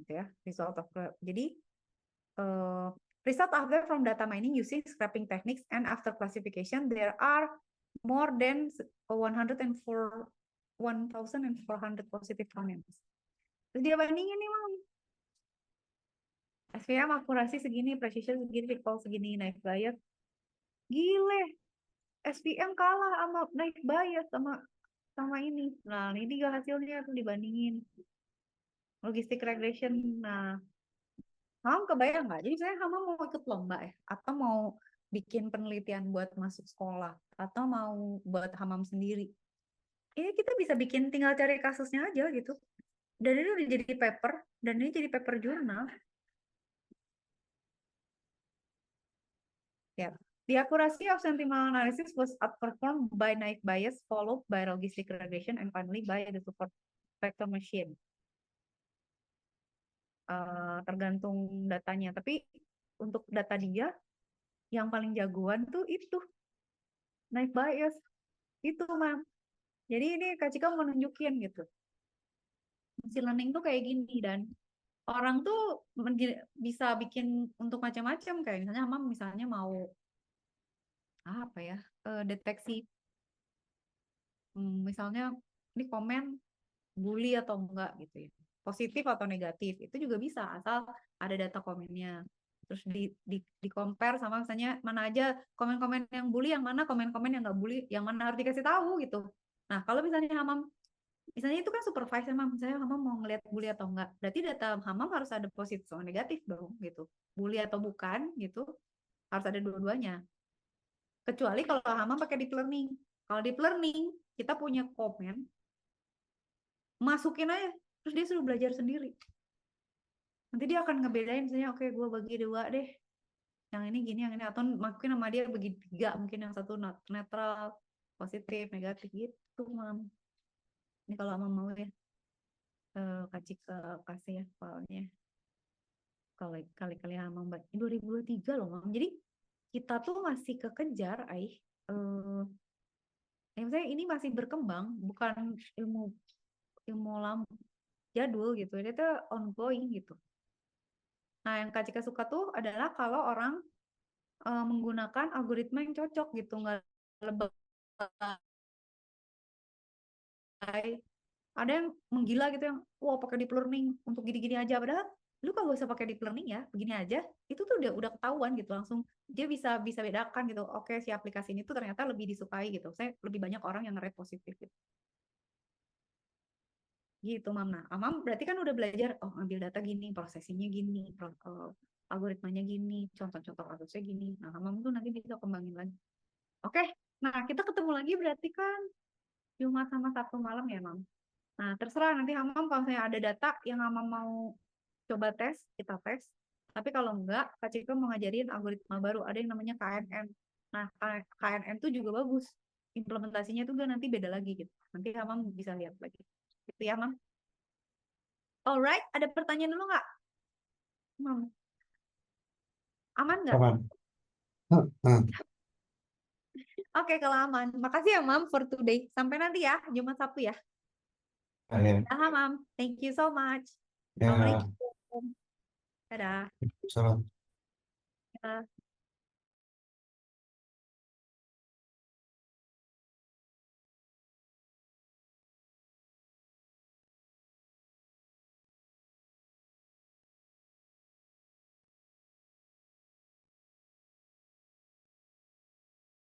Gitu ya, result of jadi result after from data mining using scraping techniques and after classification there are more than 1,400 positive comments. Terus dia bandingin nih, Mam. SVM akurasi segini, precision segini, recall segini, night bias. Gile, SVM kalah sama night bias sama ini. Nah, ini juga hasilnya tuh dibandingin. Logistic regression. Nah, Hamam kebayang nggak? Jadi saya Hamam mau ikut lomba ya? Atau mau bikin penelitian buat masuk sekolah? Atau mau buat Hamam sendiri? Ini kita bisa bikin, tinggal cari kasusnya aja gitu. Dan ini udah jadi paper, dan ini jadi paper jurnal. Ya. The accuracy of sentimental analysis was outperformed by night bias, followed by logistic regression, and finally by the support vector machine. Tergantung datanya. Tapi untuk data dia, yang paling jagoan tuh itu night bias. Itu, Mam. Jadi ini Kak Cika mau nunjukin gitu. Machine learning tuh kayak gini, dan orang tuh bisa bikin untuk macam-macam, kayak misalnya Mam misalnya mau apa ya, deteksi misalnya ini komen bully atau enggak gitu ya, positif atau negatif, itu juga bisa asal ada data komennya. Terus di compare sama misalnya mana aja komen-komen yang bully, yang mana komen-komen yang nggak bully, yang mana harus dikasih tahu gitu. Nah, kalau misalnya Hamam, misalnya itu kan supervise Hamam, misalnya Hamam mau ngeliat bully atau enggak, berarti data Hamam harus ada positif sama negatif dong gitu. Bully atau bukan gitu, harus ada dua-duanya. Kecuali kalau Hamam pakai deep learning. Kalau deep learning, kita punya komen, masukin aja, terus dia suruh belajar sendiri. Nanti dia akan ngebedain, misalnya oke, gue bagi dua deh, yang ini gini, yang ini, atau mungkin sama dia bagi tiga, mungkin yang satu netral, positif, negatif gitu, Mam. Ini kalau Mam mau ya, kasih ya filenya. Kali-kali Mam, 2023 loh, Mam. Jadi kita tuh masih kekejar, maksudnya ini masih berkembang, bukan ilmu lama jadul gitu, dia tuh ongoing gitu. Nah, yang Kak Cika suka tuh adalah kalau orang menggunakan algoritma yang cocok gitu, nggak lebay. Ada yang menggila gitu, yang wah pakai deep learning untuk gini-gini aja, padahal lu kalau gak usah pakai deep learning ya, begini aja, itu tuh udah ketahuan gitu, langsung dia bisa bedakan gitu. Oke, si aplikasi ini tuh ternyata lebih disukai gitu. Saya lebih banyak orang yang nge-rate positif gitu. Gitu, Mam. Nah, Mam berarti kan udah belajar, oh ambil data gini, prosesinya gini, algoritmanya gini, contoh-contoh kasusnya gini. Nah, Mam tuh nanti bisa kembangin lagi. Oke, nah kita ketemu lagi berarti kan Jumat sama Sabtu malam ya, Mam. Nah, terserah nanti Hamam kalau misalnya ada data yang Hamam mau coba tes, kita tes. Tapi kalau enggak, Kak Cika mau ngajarin algoritma baru, ada yang namanya KNN. Nah, KNN itu juga bagus. Implementasinya tuh nanti beda lagi gitu. Nanti Hamam bisa lihat lagi. Gitu ya, Mam. Alright, ada pertanyaan dulu nggak, Mam? Aman nggak? Aman. Hmm. Oke, kalau aman. Makasih ya, Mam, for today. Sampai nanti ya, Jumat Sabtu ya. Ya, Mam. Thank you so much. ya. Assalamualaikum. Dadah. Salam. Dadah.